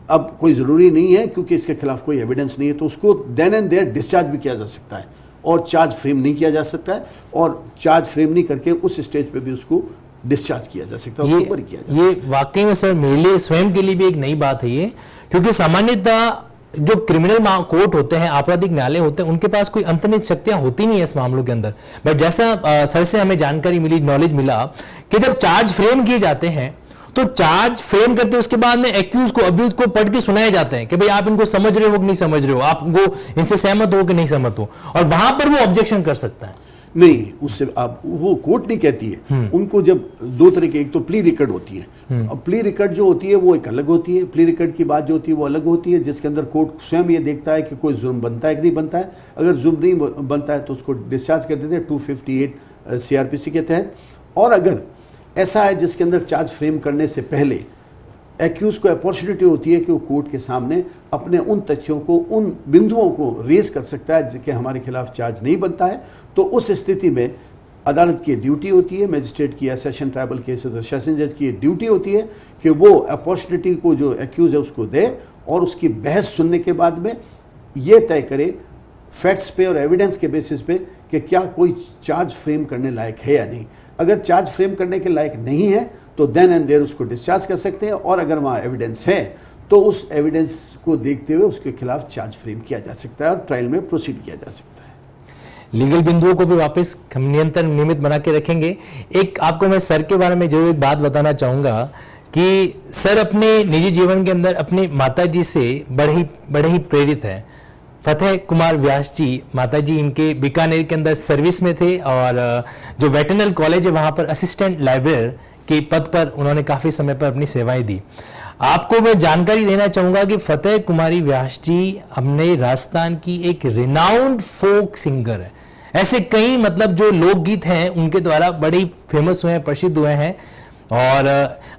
अब कोई ज़रूरी नहीं है क्योंकि इसके खिलाफ कोई एविडेंस नहीं है, तो उसको देन एंड देयर डिस्चार्ज भी किया जा सकता है और चार्ज फ्रेम नहीं किया जा सकता है, और चार्ज फ्रेम नहीं करके उस स्टेज पे भी उसको डिस्चार्ज किया जा सकता है, उसको ऊपर किया जा सकता है। ये वाकई में सर मेरे लिए स्वयं के लिए भी एक नई बात है ये, क्योंकि सामान्यतः जो क्रिमिनल कोर्ट होते हैं, आपराधिक न्यायालय होते हैं, उनके पास कोई अंतर्निहित शक्तियां होती नहीं है इस मामलों के अंदर। बट जैसा सर से हमें जानकारी मिली, नॉलेज मिला कि जब चार्ज फ्रेम किए जाते हैं तो चार्ज फ्रेम करते उसके बाद में एक्यूज को, अब्यूज को पढ़ के सुनाए जाते हैं कि भाई आप इनको समझ रहे हो कि नहीं समझ रहे हो, आपको इनसे सहमत हो कि नहीं सहमत हो, और वहां पर वो ऑब्जेक्शन कर सकता है। नहीं, उससे आप, वो कोर्ट नहीं कहती है उनको। जब दो तरह के, एक तो प्ली रिकॉर्ड होती है, और प्ली रिकॉर्ड जो होती है वो एक अलग होती है, प्ली रिकॉर्ड की बात जो होती है वो अलग होती है, जिसके अंदर कोर्ट स्वयं ये देखता है कि कोई जुर्म बनता है कि नहीं बनता है। अगर जुर्म नहीं बनता है तो उसको डिस्चार्ज कर देते हैं 258 CRPC के तहत। और अगर ऐसा है जिसके अंदर चार्ज फ्रेम करने से पहले एक्यूज को अपॉर्चुनिटी होती है कि वो कोर्ट के सामने अपने उन तथ्यों को, उन बिंदुओं को रेज कर सकता है कि हमारे खिलाफ चार्ज नहीं बनता है, तो उस स्थिति में अदालत की ड्यूटी होती है, मजिस्ट्रेट की या सेशन ट्राइबल केस है तो सेशन जज की ड्यूटी होती है कि वो अपॉर्चुनिटी को जो एक्यूज है उसको दे और उसकी बहस सुनने के बाद में ये तय करे फैक्ट्स पे और एविडेंस के बेसिस पे कि क्या कोई चार्ज फ्रेम करने लायक है या नहीं। अगर चार्ज फ्रेम करने के लायक नहीं है तो देन एंड देयर उसको डिस्चार्ज कर सकते हैं, और अगर वहाँ एविडेंस है तो उस एविडेंस को देखते हुए उसके खिलाफ चार्ज फ्रेम किया जा सकता है और ट्रायल में प्रोसीड किया जा सकता है। लीगल बिंदुओं को भी वापस हम नियमित बना के रखेंगे। एक आपको मैं सर के बारे में जरूर एक बात बताना चाहूंगा कि सर अपने निजी जीवन के अंदर अपनी माताजी से बड़े ही प्रेरित है। फतेह कुमार व्यास जी, माताजी इनके बीकानेर के अंदर सर्विस में थे और जो वेटरनरी कॉलेज है वहां पर असिस्टेंट लाइब्रेरियन के पद पर उन्होंने काफी समय पर अपनी सेवाएं दी। आपको मैं जानकारी देना चाहूंगा कि फतेह कुमारी व्यास जी हमने राजस्थान की एक रिनाउंड फोक सिंगर है। ऐसे कई मतलब जो लोकगीत हैं उनके द्वारा बड़े फेमस हुए हैं, प्रसिद्ध हुए हैं। और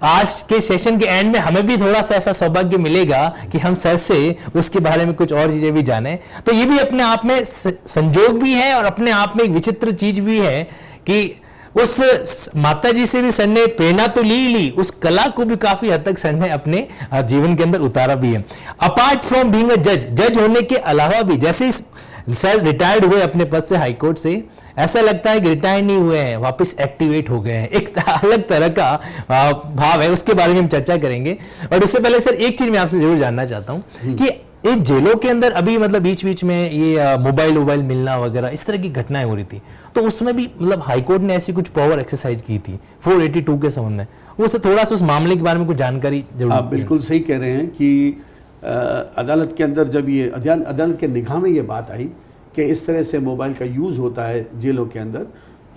आज के सेशन के एंड में हमें भी थोड़ा सा ऐसा सौभाग्य मिलेगा कि हम सर से उसके बारे में कुछ और चीजें भी जाने। तो ये भी अपने आप में संजोग भी है और अपने आप में एक विचित्र चीज भी है कि उस माता जी से भी सर ने प्रेरणा तो ली, उस कला को भी काफी हद तक सर ने अपने जीवन के अंदर उतारा भी है। अपार्ट फ्रॉम बीइंग अ जज होने के अलावा भी, जैसे सर रिटायर्ड हुए अपने पद से हाईकोर्ट से, ऐसा लगता है कि रिटायर नहीं हुए हैं, वापस एक्टिवेट हो गए हैं। एक अलग तरह का भाव है, उसके बारे में हम चर्चा करेंगे। और उससे पहले सर एक चीज मैं आपसे जरूर जानना चाहता हूं कि एक जेलों के अंदर अभी मतलब बीच बीच में ये मोबाइल मिलना वगैरह इस तरह की घटनाएं हो रही थी, तो उसमें भी मतलब हाईकोर्ट ने ऐसी कुछ पावर एक्सरसाइज की थी 482 के संबंध में, उससे थोड़ा सा उस मामले के बारे में कुछ जानकारी जरूर। आप बिल्कुल सही कह रहे हैं कि अदालत के अंदर जब ये अदालत के निगाह में ये बात आई कि इस तरह से मोबाइल का यूज़ होता है जेलों के अंदर,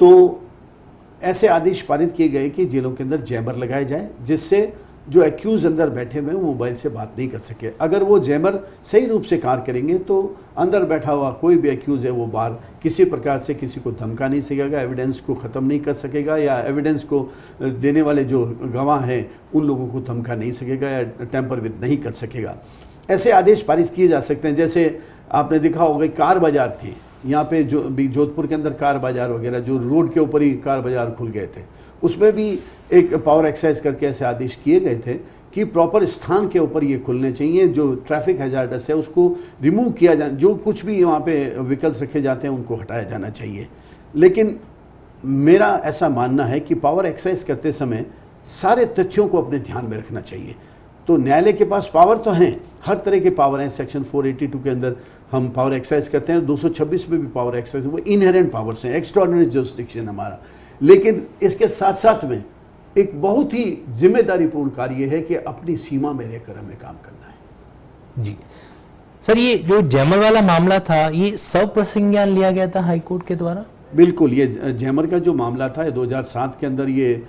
तो ऐसे आदेश पारित किए गए कि जेलों के अंदर जैमर लगाए जाए, जिससे जो एक्यूज अंदर बैठे हुए वो मोबाइल से बात नहीं कर सके। अगर वो जैमर सही रूप से कार्य करेंगे तो अंदर बैठा हुआ कोई भी एक्यूज है वो बाहर किसी प्रकार से किसी को धमका नहीं सकेगा, एविडेंस को ख़त्म नहीं कर सकेगा, या एविडेंस को देने वाले जो गवाह हैं उन लोगों को धमका नहीं सकेगा या टैंपर विद नहीं कर सकेगा। ऐसे आदेश पारित किए जा सकते हैं। जैसे आपने देखा होगा कार बाजार थी यहाँ पे, जो जोधपुर के अंदर कार बाजार वगैरह जो रोड के ऊपर ही कार बाजार खुल गए थे, उसमें भी एक पावर एक्सरसाइज करके ऐसे आदेश किए गए थे कि प्रॉपर स्थान के ऊपर ये खुलने चाहिए, जो ट्रैफिक हैजार्डस है उसको रिमूव किया जाए, जो कुछ भी वहाँ पे व्हीकल्स रखे जाते हैं उनको हटाया जाना चाहिए। लेकिन मेरा ऐसा मानना है कि पावर एक्सरसाइज करते समय सारे तथ्यों को अपने ध्यान में रखना चाहिए। तो न्यायालय के पास पावर तो हैं, हर तरह के पावर हैं। सेक्शन 482 के अंदर हम पावर एक्सरसाइज करते हैं, 226 में भी पावर एक्सरसाइज, वो इनहेरेंट पावर्स हैं, एक्स्ट्राऑर्डिनरी जुरिसडिक्शन हमारा। लेकिन इसके साथ साथ में एक बहुत ही जिम्मेदारीपूर्ण कार्य है कि अपनी सीमा में रहकर हमें काम करना है। जी सर, ये जो जैमर वाला मामला था ये सप्रसंज्ञान लिया गया था हाईकोर्ट के द्वारा? बिल्कुल, ये जैमर का जो मामला था 2007 के अंदर ये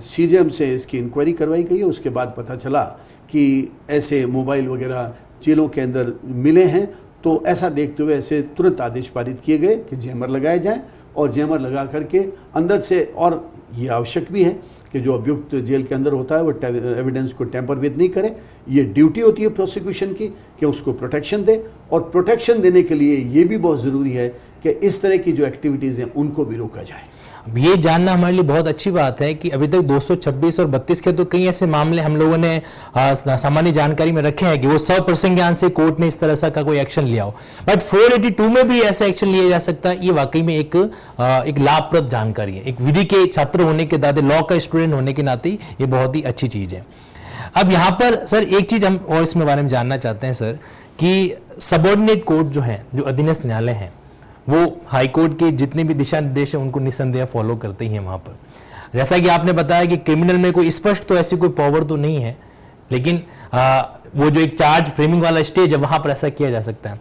सीजेएम से इसकी इंक्वायरी करवाई गई है। उसके बाद पता चला कि ऐसे मोबाइल वगैरह जेलों के अंदर मिले हैं, तो ऐसा देखते हुए ऐसे तुरंत आदेश पारित किए गए कि जैमर लगाए जाएं, और जैमर लगा करके अंदर से, और ये आवश्यक भी है कि जो अभियुक्त जेल के अंदर होता है वो एविडेंस को टैंपर विद नहीं करे। ये ड्यूटी होती है प्रोसिक्यूशन की कि उसको प्रोटेक्शन दे, और प्रोटेक्शन देने के लिए ये भी बहुत ज़रूरी है कि इस तरह की जो एक्टिविटीज़ हैं उनको भी रोका जाए। अब ये जानना हमारे लिए बहुत अच्छी बात है कि अभी तक 226 और 32 के तो कई ऐसे मामले हम लोगों ने सामान्य जानकारी में रखे हैं कि वो सप्रसंज्ञान से कोर्ट ने इस तरह का कोई एक्शन लिया हो, बट 482 में भी ऐसा एक्शन लिया जा सकता है। ये वाकई में एक लाभप्रद जानकारी है। एक विधि के छात्र होने के नाते, लॉ का स्टूडेंट होने के नाते ये बहुत ही अच्छी चीज है। अब यहाँ पर सर एक चीज हम और इसमें बारे में जानना चाहते हैं सर कि सबऑर्डिनेट कोर्ट जो है, जो अधीनस्थ न्यायालय है, वो हाईकोर्ट के जितने भी दिशा निर्देश हैं उनको निस्संदेह फॉलो करते ही हैं वहां पर। जैसा कि आपने बताया कि क्रिमिनल में कोई स्पष्ट तो ऐसी कोई पावर तो नहीं है, लेकिन वो जो एक चार्ज फ्रेमिंग वाला स्टेज है वहां पर ऐसा किया जा सकता है।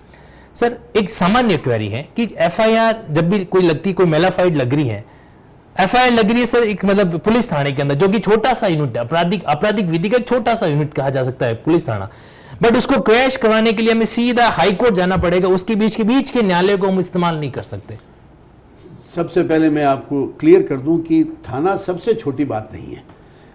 सर एक सामान्य क्वेरी है कि एफआईआर जब भी कोई लगती, कोई मेलाफाइड लग रही है, एफआईआर लग रही है सर एक मतलब पुलिस थाने के अंदर, जो कि छोटा सा यूनिट है, आपराधिक विधि का छोटा सा यूनिट कहा जा सकता है पुलिस थाना, बट उसको क्रैश करवाने के लिए हमें सीधा हाईकोर्ट जाना पड़ेगा। उसके बीच के न्यायालय को हम इस्तेमाल नहीं कर सकते। सबसे पहले मैं आपको क्लियर कर दूं कि थाना सबसे छोटी बात नहीं है।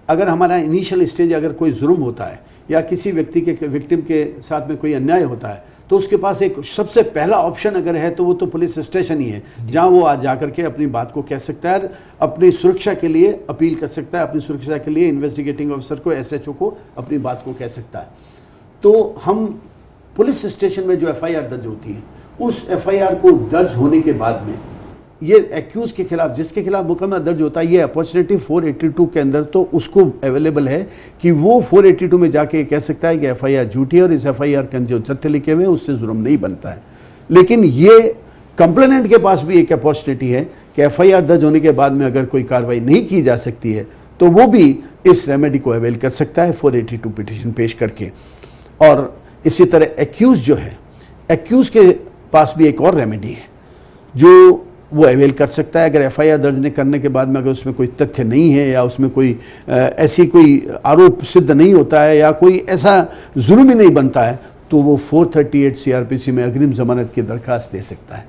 अगर हमारा इनिशियल स्टेज अगर कोई जुर्म होता है या किसी व्यक्ति के विक्टिम के साथ में कोई अन्याय होता है, तो उसके पास एक सबसे पहला ऑप्शन अगर है तो वो तो पुलिस स्टेशन ही है, जहां वो आज जाकर के अपनी बात को कह सकता है, अपनी सुरक्षा के लिए अपील कर सकता है, अपनी सुरक्षा के लिए इन्वेस्टिगेटिंग ऑफिसर को, एसएचओ को अपनी बात को कह सकता है। तो हम पुलिस स्टेशन में जो एफआईआर दर्ज होती है उस एफआईआर को दर्ज होने के बाद में ये एक्यूज के खिलाफ, जिसके खिलाफ मुकदमा दर्ज होता है, ये अपॉर्चुनिटी 482 के अंदर तो उसको अवेलेबल है कि वो 482 में जाके कह सकता है कि एफआईआर झूठी है और इस एफआईआर के जो तथ्य लिखे हुए हैं उससे जुर्म नहीं बनता है। लेकिन ये कंप्लेनेंट के पास भी एक अपॉर्चुनिटी है कि एफआईआर दर्ज होने के बाद में अगर कोई कार्रवाई नहीं की जा सकती है तो वो भी इस रेमेडी को अवेल कर सकता है 482 पिटीशन पेश करके। और इसी तरह एक्यूज जो है, एक्यूज के पास भी एक और रेमेडी है जो वो अवेल कर सकता है। अगर एफआईआर दर्ज नहीं करने के बाद में अगर उसमें कोई तथ्य नहीं है या उसमें कोई ऐसी कोई आरोप सिद्ध नहीं होता है या कोई ऐसा जुर्म ही नहीं बनता है तो वो 438 सीआरपीसी में अग्रिम जमानत की दरख्वास्त दे सकता है।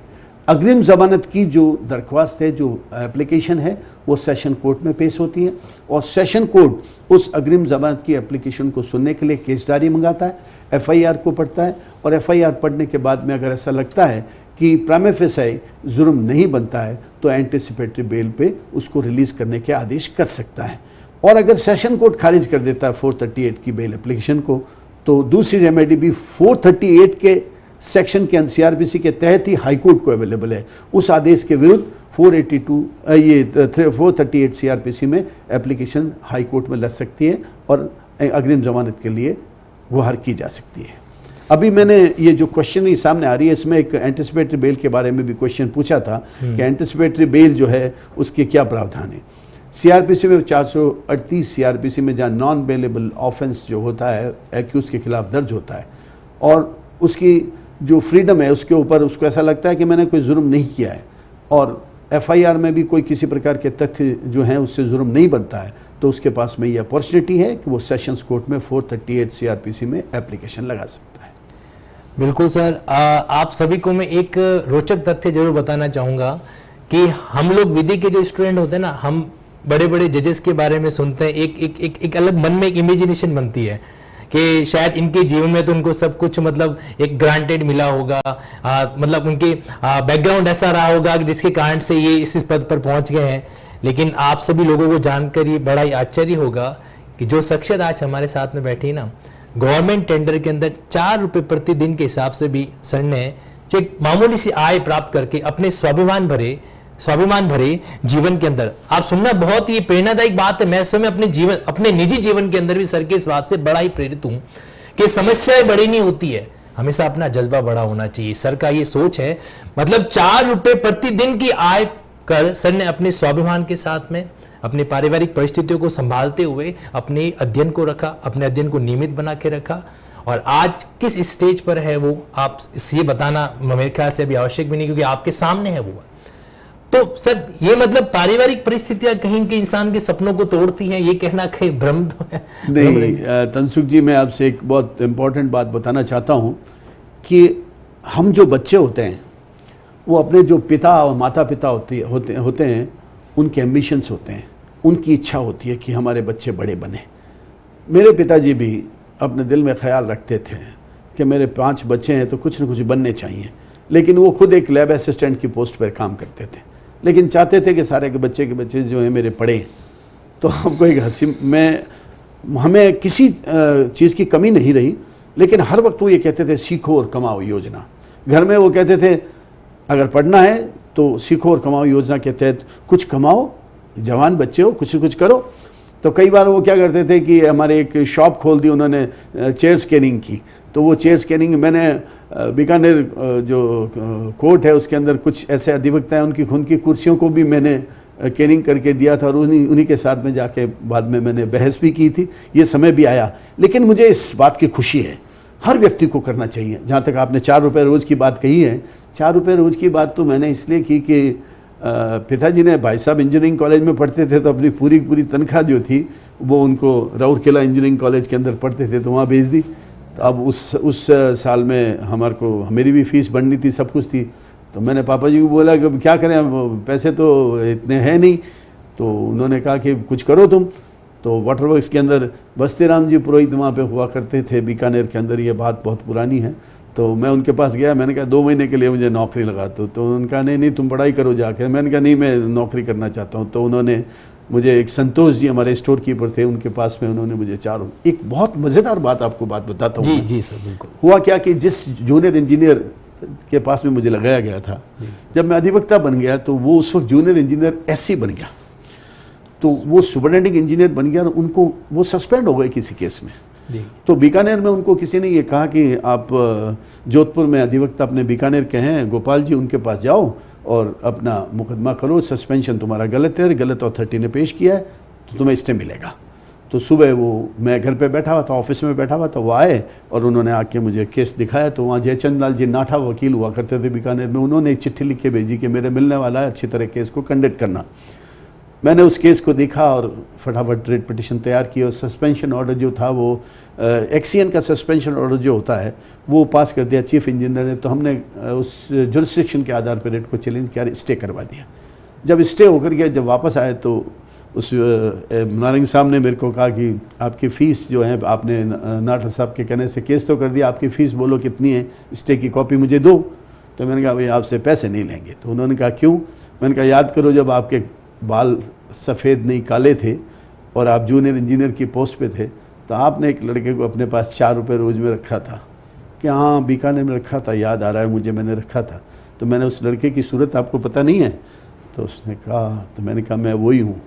अग्रिम जमानत की जो दरख्वास्त है, जो एप्लीकेशन है, वो सेशन कोर्ट में पेश होती है और सेशन कोर्ट उस अग्रिम जमानत की एप्लीकेशन को सुनने के लिए केस डायरी मंगाता है, एफआईआर को पढ़ता है और एफआईआर पढ़ने के बाद में अगर ऐसा लगता है कि प्राइमा फेसाई जुर्म नहीं बनता है तो एंटीसिपेटरी बेल पे उसको रिलीज करने के आदेश कर सकता है। और अगर सेशन कोर्ट खारिज कर देता है 438 की बेल एप्लीकेशन को तो दूसरी रेमेडी भी 438 के सेक्शन के सीआरपीसी के तहत ही हाईकोर्ट को अवेलेबल है। उस आदेश के विरुद्ध 438 सीआरपीसी में एप्लीकेशन हाईकोर्ट में लग सकती है और अग्रिम जमानत के लिए गुहार की जा सकती है। अभी मैंने ये जो क्वेश्चन ही सामने आ रही है इसमें एक एंटिसिपेटरी बेल के बारे में भी क्वेश्चन पूछा था कि एंटिसिपेटरी बेल जो है उसके क्या प्रावधान है। सीआरपीसी में 438 सीआरपीसी में जहाँ नॉन बेलेबल ऑफेंस जो होता है एक्यूज के खिलाफ दर्ज होता है और उसकी जो फ्रीडम है उसके ऊपर उसको ऐसा लगता है कि मैंने कोई जुर्म नहीं किया है और एफआईआर में भी कोई किसी प्रकार के तथ्य जो हैं उससे जुर्म नहीं बनता है तो उसके पास में ये अपॉर्चुनिटी है कि वो सेशंस कोर्ट में 438 सीआरपीसी में एप्लीकेशन लगा सकता है। बिल्कुल सर, आप सभी को मैं एक रोचक तथ्य जरूर बताना चाहूँगा कि हम लोग विधि के जो स्टूडेंट होते हैं ना, हम बड़े बड़े जजेस के बारे में सुनते हैं, एक अलग मन में एक इमेजिनेशन बनती है कि शायद इनके जीवन में तो उनको सब कुछ मतलब एक ग्रांटेड मिला होगा, मतलब उनके बैकग्राउंड ऐसा रहा होगा जिसके कारण से ये इस पद पर पहुंच गए हैं। लेकिन आप सभी लोगों को जानकर ये बड़ा ही आश्चर्य होगा कि जो शख्सियत आज हमारे साथ में बैठी ना, गवर्नमेंट टेंडर के अंदर 4 रुपए प्रतिदिन के हिसाब से भी सर ने जो एक मामूली सी आय प्राप्त करके अपने स्वाभिमान भरे जीवन के अंदर, आप सुनना बहुत ही प्रेरणादायक बात है। मैं इस समय अपने निजी जीवन के अंदर भी सर के इस बात से बड़ा ही प्रेरित हूं कि समस्याएं बड़ी नहीं होती है, हमेशा अपना जज्बा बड़ा होना चाहिए। सर का ये सोच है, मतलब 4 रुपए प्रतिदिन की आय कर सर ने अपने स्वाभिमान के साथ में अपनी पारिवारिक परिस्थितियों को संभालते हुए अपने अध्ययन को रखा, अपने अध्ययन को नियमित बना के रखा और आज किस स्टेज पर है वो आप ये बताना मेरे ख्याल से अभी आवश्यक भी नहीं, क्योंकि आपके सामने है वो। तो सर ये मतलब पारिवारिक परिस्थितियां कहीं के इंसान के सपनों को तोड़ती हैं, ये कहना कहीं भ्रम है? नहीं तनसुख जी, मैं आपसे एक बहुत इंपॉर्टेंट बात बताना चाहता हूं कि हम जो बच्चे होते हैं वो अपने जो पिता और माता पिता होते हैं उनके एम्बिशंस होते हैं, उनकी इच्छा होती है कि हमारे बच्चे बड़े बने। मेरे पिताजी भी अपने दिल में ख्याल रखते थे कि मेरे 5 बच्चे हैं तो कुछ न कुछ बनने चाहिए, लेकिन वो खुद एक लैब असिस्टेंट की पोस्ट पर काम करते थे, लेकिन चाहते थे कि सारे के बच्चे जो हैं मेरे पढ़े। तो हमको एक हंसी में हमें किसी चीज़ की कमी नहीं रही, लेकिन हर वक्त वो ये कहते थे सीखो और कमाओ योजना। घर में वो कहते थे अगर पढ़ना है तो सीखो और कमाओ योजना के तहत कुछ कमाओ, जवान बच्चे हो कुछ न कुछ करो। तो कई बार वो क्या करते थे कि हमारे एक शॉप खोल दी उन्होंने चेयर स्कैनिंग की, तो वो चेयर स्कैनिंग मैंने बीकानेर जो कोर्ट है उसके अंदर कुछ ऐसे अधिवक्ता हैं उनकी कुर्सियों को भी मैंने स्कैनिंग करके दिया था और उन्हीं के साथ में जाके बाद में मैंने बहस भी की थी, ये समय भी आया। लेकिन मुझे इस बात की खुशी है, हर व्यक्ति को करना चाहिए। जहाँ तक आपने 4 रुपये रोज़ की बात कही है, 4 रुपये रोज़ की बात तो मैंने इसलिए की कि पिताजी ने, भाई साहब इंजीनियरिंग कॉलेज में पढ़ते थे तो अपनी पूरी तनख्वाह जो थी वो उनको राउरकेला इंजीनियरिंग कॉलेज के अंदर पढ़ते थे तो वहाँ भेज दी। तो अब उस साल में मेरी भी फीस बढ़नी थी, सब कुछ थी। तो मैंने पापा जी को बोला कि क्या करें, पैसे तो इतने हैं नहीं। तो उन्होंने कहा कि कुछ करो तुम। तो वाटर वर्क्स के अंदर बस्ती राम जी पुरोहित वहाँ पे हुआ करते थे बीकानेर के अंदर, ये बात बहुत पुरानी है। तो मैं उनके पास गया, मैंने कहा 2 महीने के लिए मुझे नौकरी लगा दो। तो उन्होंने कहा नहीं तुम पढ़ाई करो जाके। मैंने कहा नहीं मैं नौकरी करना चाहता हूँ। तो उन्होंने मुझे, एक संतोष जी हमारे स्टोर कीपर थे, उनके पास में उन्होंने मुझे एक बहुत मज़ेदार बात आपको बताता हूँ। जी सर बिल्कुल। हुआ क्या कि जिस जूनियर इंजीनियर के पास में मुझे लगाया गया था। जब मैं अधिवक्ता बन गया तो वो उस वक्त जूनियर इंजीनियर एससी बन गया, तो वो सुपरिटेंडिंग इंजीनियर बन गया और उनको वो सस्पेंड हो गए किसी केस में। तो बीकानेर में उनको किसी ने ये कहा कि आप जोधपुर में अधिवक्ता अपने बीकानेर के हैं गोपाल जी, उनके पास जाओ और अपना मुकदमा करो, सस्पेंशन तुम्हारा गलत है, गलत अथॉरिटी ने पेश किया है तो तुम्हें स्टे मिलेगा। तो सुबह वो मैं घर पे बैठा हुआ था, ऑफिस में बैठा हुआ था, वो आए और उन्होंने आके मुझे केस दिखाया। तो वहाँ जयचंद लाल जी नाठा वकील हुआ करते थे बीकानेर में, उन्होंने एक चिट्ठी लिख के भेजी कि मेरे मिलने वाला है, अच्छी तरह केस को कंडक्ट करना। मैंने उस केस को देखा और फटाफट रेट पिटिशन तैयार की और सस्पेंशन ऑर्डर जो था वो एक्सीएन का सस्पेंशन ऑर्डर जो होता है वो पास कर दिया चीफ इंजीनियर ने। तो हमने उस जुरिस्डिक्शन के आधार पर रेट को चैलेंज किया, स्टे करवा दिया। जब स्टे होकर गया, जब वापस आए तो उस नारंग साहब ने मेरे को कहा कि आपकी फ़ीस जो है, आपने नाठा साहब के कहने से केस तो कर दिया, आपकी फ़ीस बोलो कितनी है, स्टे की कॉपी मुझे दो। तो मैंने कहा भाई आपसे पैसे नहीं लेंगे। तो उन्होंने कहा क्यों? मैंने कहा याद करो जब आपके बाल सफ़ेद नहीं काले थे और आप जूनियर इंजीनियर की पोस्ट पे थे तो आपने एक लड़के को अपने पास 4 रुपये रोज़ में रखा था। कि हाँ बीकानेर में रखा था, याद आ रहा है मुझे, मैंने रखा था। तो मैंने उस लड़के की सूरत आपको पता नहीं है? तो उसने कहा, तो मैंने कहा मैं वही हूँ।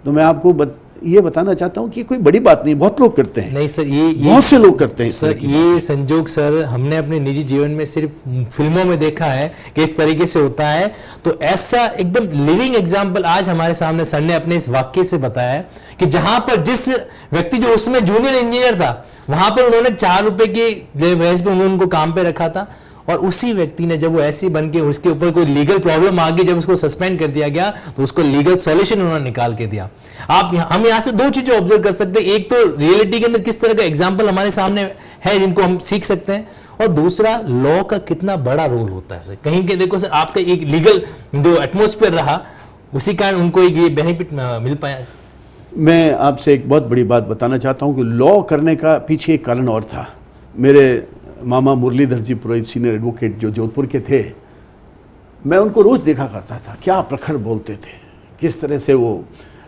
तो मैं आपको ये बताना चाहता हूँ कि कोई बड़ी बात नहीं, बहुत लोग करते हैं। नहीं सर, ये बहुत से लोग करते हैं सर, ये संजोग सर हमने अपने निजी जीवन में सिर्फ फिल्मों में देखा है कि इस तरीके से होता है। तो ऐसा एकदम लिविंग एग्जांपल आज हमारे सामने सर ने अपने इस वाक्य से बताया है कि जहां पर जिस व्यक्ति जो उसमें जूनियर इंजीनियर था वहां पर उन्होंने 4 रुपए की बेस पे उन्होंने उनको काम पे रखा था और उसी व्यक्ति ने जब वो ऐसी बन के उसके ऊपर कोई लीगल प्रॉब्लम आ गई, जब उसको सस्पेंड कर दिया गया तो उसको लीगल सॉल्यूशन उन्होंने निकाल के दिया। हम यहाँ से 2 चीजें ऑब्जर्व कर सकते हैं, एक तो रियलिटी के अंदर किस तरह का एग्जाम्पल हमारे सामने है जिनको हम सीख सकते हैं, और दूसरा लॉ का कितना बड़ा रोल होता है। सर कहीं के देखो सर, आपका एक लीगल जो एटमोस्फेयर रहा उसी कारण उनको एक ये बेनिफिट मिल पाया। मैं आपसे एक बहुत बड़ी बात बताना चाहता हूँ कि लॉ करने का पीछे एक कारण और था। मेरे मामा मुरलीधर जी पुरोहित सीनियर एडवोकेट जो जोधपुर के थे, मैं उनको रोज़ देखा करता था, क्या प्रखर बोलते थे, किस तरह से वो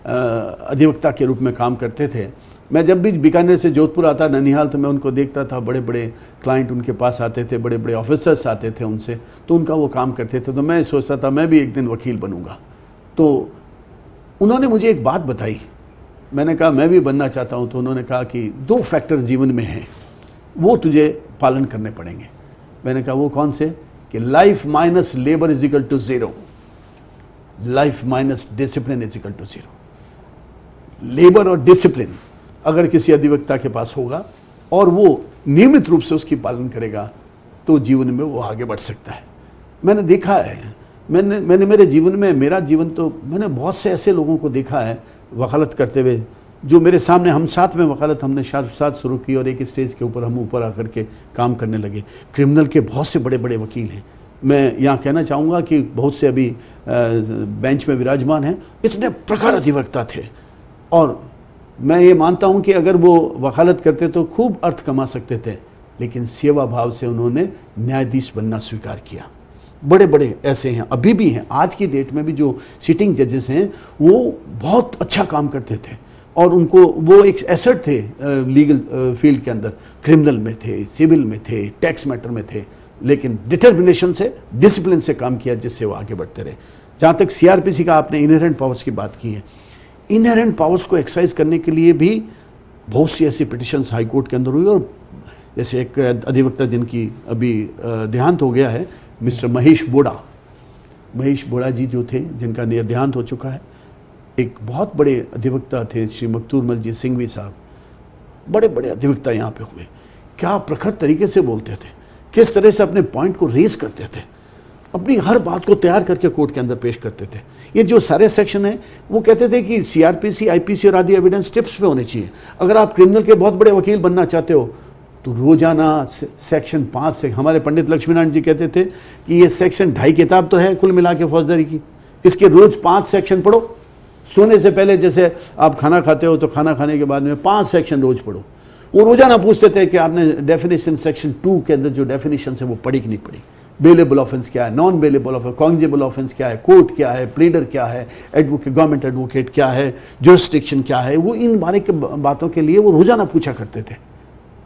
अधिवक्ता के रूप में काम करते थे। मैं जब भी बीकानेर से जोधपुर आता ननिहाल तो मैं उनको देखता था, बड़े बड़े क्लाइंट उनके पास आते थे, बड़े बड़े ऑफिसर्स आते थे उनसे, तो उनका वो काम करते थे। तो मैं सोचता था मैं भी एक दिन वकील बनूंगा। तो उन्होंने मुझे एक बात बताई, मैंने कहा मैं भी बनना चाहता हूँ। तो उन्होंने कहा कि 2 फैक्टर जीवन में हैं, वो तुझे पालन करने पड़ेंगे। मैंने कहा वो कौन से? कि life minus labour is equal to 0, life minus discipline is equal to 0। Labour और डिसिप्लिन अगर किसी अधिवक्ता के पास होगा और वो नियमित रूप से उसकी पालन करेगा तो जीवन में वो आगे बढ़ सकता है। मैंने देखा है, मैंने मेरे जीवन में, मेरा जीवन तो मैंने बहुत से ऐसे लोगों को देखा है वकालत करते हुए, जो मेरे सामने, हम साथ में वकालत हमने साथ शुरू की और एक स्टेज के ऊपर हम ऊपर आकर के काम करने लगे। क्रिमिनल के बहुत से बड़े बड़े वकील हैं। मैं यहाँ कहना चाहूँगा कि बहुत से अभी बेंच में विराजमान हैं, इतने प्रखर अधिवक्ता थे। और मैं ये मानता हूँ कि अगर वो वकालत करते तो खूब अर्थ कमा सकते थे, लेकिन सेवा भाव से उन्होंने न्यायाधीश बनना स्वीकार किया। बड़े बड़े ऐसे हैं, अभी भी हैं, आज की डेट में भी जो सिटिंग जजेस हैं वो बहुत अच्छा काम करते थे और उनको वो एक एसेट थे लीगल फील्ड के अंदर। क्रिमिनल में थे, सिविल में थे, टैक्स मैटर में थे, लेकिन डिटर्मिनेशन से, डिसिप्लिन से काम किया जिससे वो आगे बढ़ते रहे। जहाँ तक सीआरपीसी का आपने इनहेरेंट पावर्स की बात की है, इनहेरेंट पावर्स को एक्सरसाइज करने के लिए भी बहुत सी ऐसी पिटिशंस हाई कोर्ट के अंदर हुई। और जैसे एक अधिवक्ता जिनकी अभी देहांत हो गया है, मिस्टर महेश बोड़ा जी जो थे, जिनका देहांत हो चुका है, एक बहुत बड़े अधिवक्ता थे श्री मकतूरमल जी सिंघवी साहब। बड़े बड़े अधिवक्ता यहाँ पे हुए, क्या प्रखर तरीके से बोलते थे, किस तरह से अपने पॉइंट को रेज करते थे, अपनी हर बात को तैयार करके कोर्ट के अंदर पेश करते थे। ये जो सारे सेक्शन हैं वो कहते थे कि सीआरपीसी, आईपीसी और आदि एविडेंस टिप्स पे होने चाहिए। अगर आप क्रिमिनल के बहुत बड़े वकील बनना चाहते हो तो रोजाना सेक्शन 5 से, हमारे पंडित लक्ष्मीनारायण जी कहते थे कि ये सेक्शन 2.5 किताब तो है कुल मिला के फौजदारी की, इसके रोज 5 सेक्शन पढ़ो। सोने से पहले जैसे आप खाना खाते हो तो खाना खाने के बाद में 5 सेक्शन रोज पढ़ो। वो रोजाना पूछते थे कि आपने डेफिनेशन सेक्शन 2 के अंदर जो डेफिनेशन है वो पढ़ी कि नहीं पढ़ी। बेलेबल ऑफेंस क्या है, नॉन बेलेबल ऑफेंस, कॉन्जेबल ऑफेंस क्या है, कोर्ट क्या है, प्लीडर क्या है, एडवोकेट, गवर्नमेंट एडवोकेट क्या है, जुरिस्डिक्शन क्या है, वो इन बारे के बातों के लिए वो रोजाना पूछा करते थे।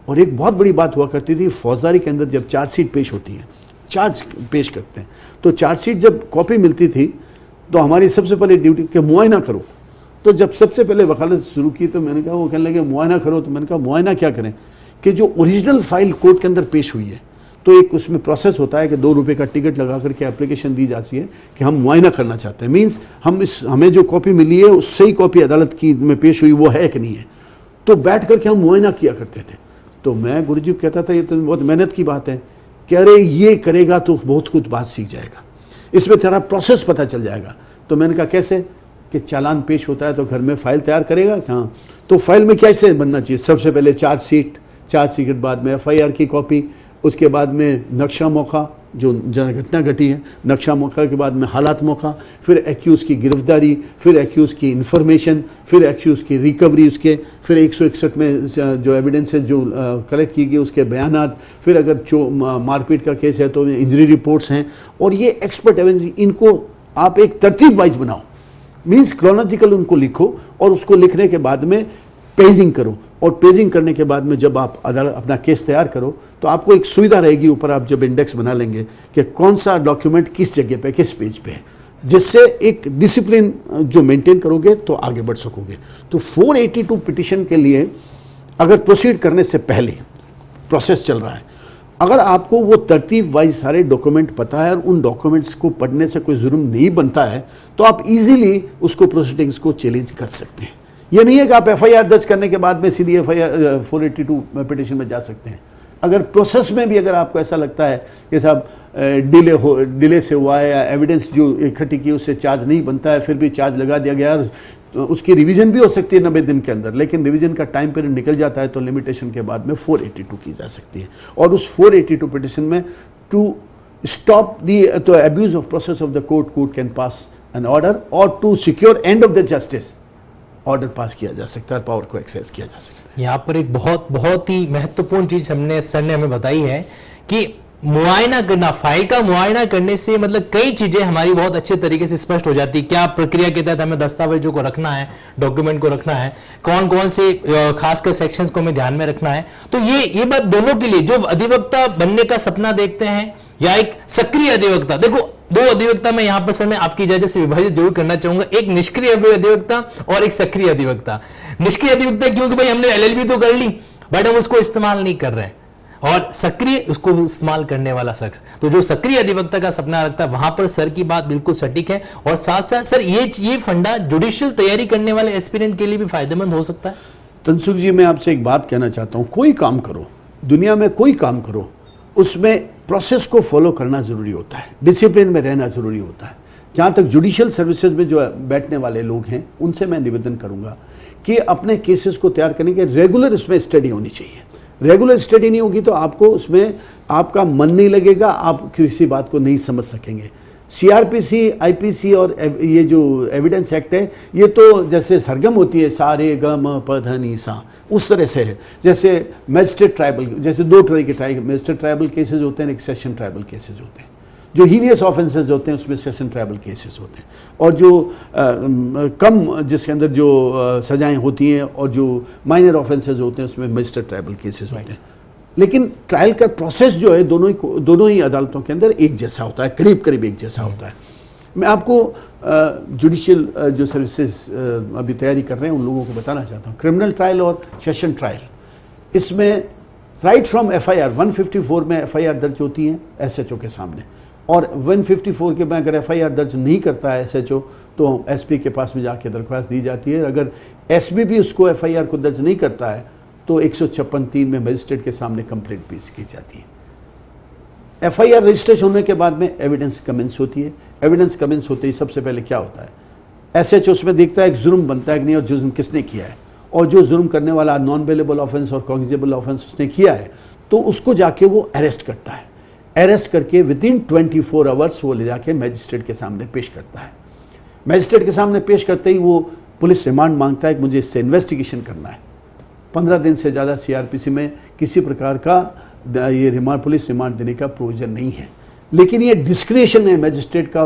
और एक बहुत बड़ी बात हुआ करती थी, फौजदारी के अंदर जब चार्जशीट पेश होती है, चार्ज पेश करते हैं। तो चार्जशीट जब कॉपी मिलती थी तो हमारी सबसे पहले ड्यूटी कि मुआयना करो। तो जब सबसे पहले वकालत शुरू की तो मैंने कहा, वो कहने लगे मुआयना करो। तो मैंने कहा मुआयना क्या करें कि जो ओरिजिनल फाइल कोर्ट के अंदर पेश हुई है, तो एक उसमें प्रोसेस होता है कि 2 रुपये का टिकट लगा करके एप्लीकेशन दी जाती है कि हम मुआयना करना चाहते हैं। मीन्स हमें जो कॉपी मिली है उससे ही कॉपी अदालत की में पेश हुई वो है कि नहीं है। तो बैठ करके हम मुआयना किया करते थे। तो मैं गुरुजी को कहता था ये तो बहुत मेहनत की बात है। कह रहे ये करेगा तो बहुत कुछ बात सीख जाएगा, इसमें तेरा प्रोसेस पता चल जाएगा। तो मैंने कहा कैसे कि चालान पेश होता है तो घर में फाइल तैयार करेगा। हाँ, तो फाइल में कैसे बनना चाहिए? सबसे पहले चार्जशीट के बाद में FIR की कॉपी, उसके बाद में नक्शा मौका जो घटना घटी है, नक्शा मौका के बाद में हालात मौका, फिर एक्यूज़ की गिरफ्तारी, फिर एक्यूज़ की इंफॉर्मेशन, फिर एक्यूज़ की रिकवरी, उसके फिर 161 में जो एविडेंस है जो कलेक्ट की गई उसके बयानात, फिर अगर मारपीट का केस है तो इंजरी रिपोर्ट्स हैं। और ये एक्सपर्ट एविडेंस, इनको आप एक तरतीब वाइज बनाओ, मीन्स क्रोनोलॉजिकल उनको लिखो, और उसको लिखने के बाद में पेजिंग करो। और पेजिंग करने के बाद में जब आप अपना केस तैयार करो तो आपको एक सुविधा रहेगी, ऊपर आप जब इंडेक्स बना लेंगे कि कौन सा डॉक्यूमेंट किस जगह पे किस पेज पे है, जिससे एक डिसिप्लिन जो मेंटेन करोगे तो आगे बढ़ सकोगे। तो 482 पिटिशन के लिए अगर प्रोसीड करने से पहले प्रोसेस चल रहा है, अगर आपको वो तरतीब वाइज सारे डॉक्यूमेंट पता है और उन डॉक्यूमेंट्स को पढ़ने से कोई जुर्म नहीं बनता है, तो आप इजीली उसको प्रोसीडिंग्स को चैलेंज कर सकते हैं। ये नहीं है कि आप FIR दर्ज करने के बाद में सीधी FIR 482 पिटिशन में जा सकते हैं। अगर प्रोसेस में भी अगर आपको ऐसा लगता है कि साहब डिले से हुआ है, या एविडेंस जो इकट्ठी की उससे चार्ज नहीं बनता है, फिर भी चार्ज लगा दिया गया, तो उसकी रिवीजन भी हो सकती है 90 दिन के अंदर, लेकिन रिवीजन का टाइम पीरियड निकल जाता है, तो लिमिटेशन के बाद में 482 की जा सकती है। और उस 482 पिटिशन में to stop the abuse of process of the court can pass an order, और to secure end of the justice order pass किया जा सकता है, पावर को एक्सेस किया जा सकता है। यहाँ पर एक बहुत ही महत्वपूर्ण चीज सर ने हमें बताई है कि मुआयना करना, फाइल का मुआयना करने से मतलब कई चीजें हमारी बहुत अच्छे तरीके से स्पष्ट हो जाती है। क्या प्रक्रिया के तहत हमें दस्तावेजों को रखना है, डॉक्यूमेंट को रखना है, कौन कौन से खासकर सेक्शंस को हमें ध्यान में रखना है। तो ये बात दोनों के लिए, जो अधिवक्ता बनने का सपना देखते हैं या एक सक्रिय अधिवक्ता, देखो 2 अधिवक्ता मैं यहां पर सर मैं आपकी इजाजत से विभाजित जरूर करना चाहूंगा, एक निष्क्रिय अधिवक्ता और एक सक्रिय अधिवक्ता। निष्क्रिय अधिवक्ता क्योंकि भाई हमने LLB तो कर ली बट हम उसको इस्तेमाल नहीं कर रहे हैं, और सक्रिय उसको इस्तेमाल करने वाला शख्स। तो जो सक्रिय अधिवक्ता का सपना रखता है, वहां पर सर की बात बिल्कुल सटीक है। और साथ साथ सर ये फंडा जुडिशियल तैयारी करने वाले एस्पिरेंट के लिए भी फायदेमंद हो सकता है। तनसुख जी, मैं आपसे एक बात कहना चाहता हूं, कोई काम करो, दुनिया में कोई काम करो, उसमें प्रोसेस को फॉलो करना ज़रूरी होता है, डिसिप्लिन में रहना ज़रूरी होता है। जहाँ तक जुडिशियल सर्विसेज में जो बैठने वाले लोग हैं, उनसे मैं निवेदन करूँगा कि अपने केसेस को तैयार करने के रेगुलर इसमें स्टडी होनी चाहिए। रेगुलर स्टडी नहीं होगी तो आपको उसमें आपका मन नहीं लगेगा, आप किसी बात को नहीं समझ सकेंगे। CRPC, IPC और ये जो एविडेंस एक्ट है, ये तो जैसे सरगम होती है सा रे ग म प ध नि सा, उस तरह से है। जैसे मैजिस्ट्रेट ट्राइबल, जैसे 2 तरह के मैजिस्ट्रेट ट्राइबल केसेस होते हैं, एक सेशन ट्राइबल केसेस होते हैं। जो हीनियस ऑफेंसेस होते हैं उसमें सेशन ट्राइबल केसेस होते हैं, और जो कम जिसके अंदर जो सजाएं होती हैं और जो माइनर ऑफेंसेस होते हैं उसमें मैजिस्ट्रेट ट्राइबल केसेस होते हैं। लेकिन ट्रायल का प्रोसेस जो है दोनों ही अदालतों के अंदर एक जैसा होता है, करीब करीब एक जैसा होता है। मैं आपको जुडिशियल जो सर्विसेज अभी तैयारी कर रहे हैं उन लोगों को बताना चाहता हूँ। क्रिमिनल ट्रायल और सेशन ट्रायल, इसमें राइट फ्रॉम FIR 154 में FIR दर्ज होती है SHO के सामने, और 154 के में अगर FIR दर्ज नहीं करता है SHO तो SP के पास में जाके दरख्वास्त दी जाती है। अगर SB भी उसको FIR को दर्ज नहीं करता है तो 156(3) में मजिस्ट्रेट के सामने कंप्लेंट पेश की जाती है। FIR रजिस्ट्रेशन होने के बाद में एविडेंस कमेंस होती है। एविडेंस कमेंस होते ही सबसे पहले क्या होता है, SHO उसमें देखता है एक जुर्म बनता है कि नहीं और जुर्म किसने किया है, और जो जुर्म करने वाला नॉन बेलेबल ऑफेंस और कॉग्निजेबल ऑफेंस उसने किया है तो उसको जाके वो अरेस्ट करता है। अरेस्ट करके विदिन 24 आवर्स वो ले जाके मैजिस्ट्रेट के सामने पेश करता है। मैजिस्ट्रेट के सामने पेश करते ही वो पुलिस रिमांड मांगता है कि मुझे इससे इन्वेस्टिगेशन करना है। 15 दिन से ज़्यादा CRPC में किसी प्रकार का ये रिमांड, पुलिस रिमांड देने का प्रोविजन नहीं है, लेकिन ये डिस्क्रिशन है मैजिस्ट्रेट का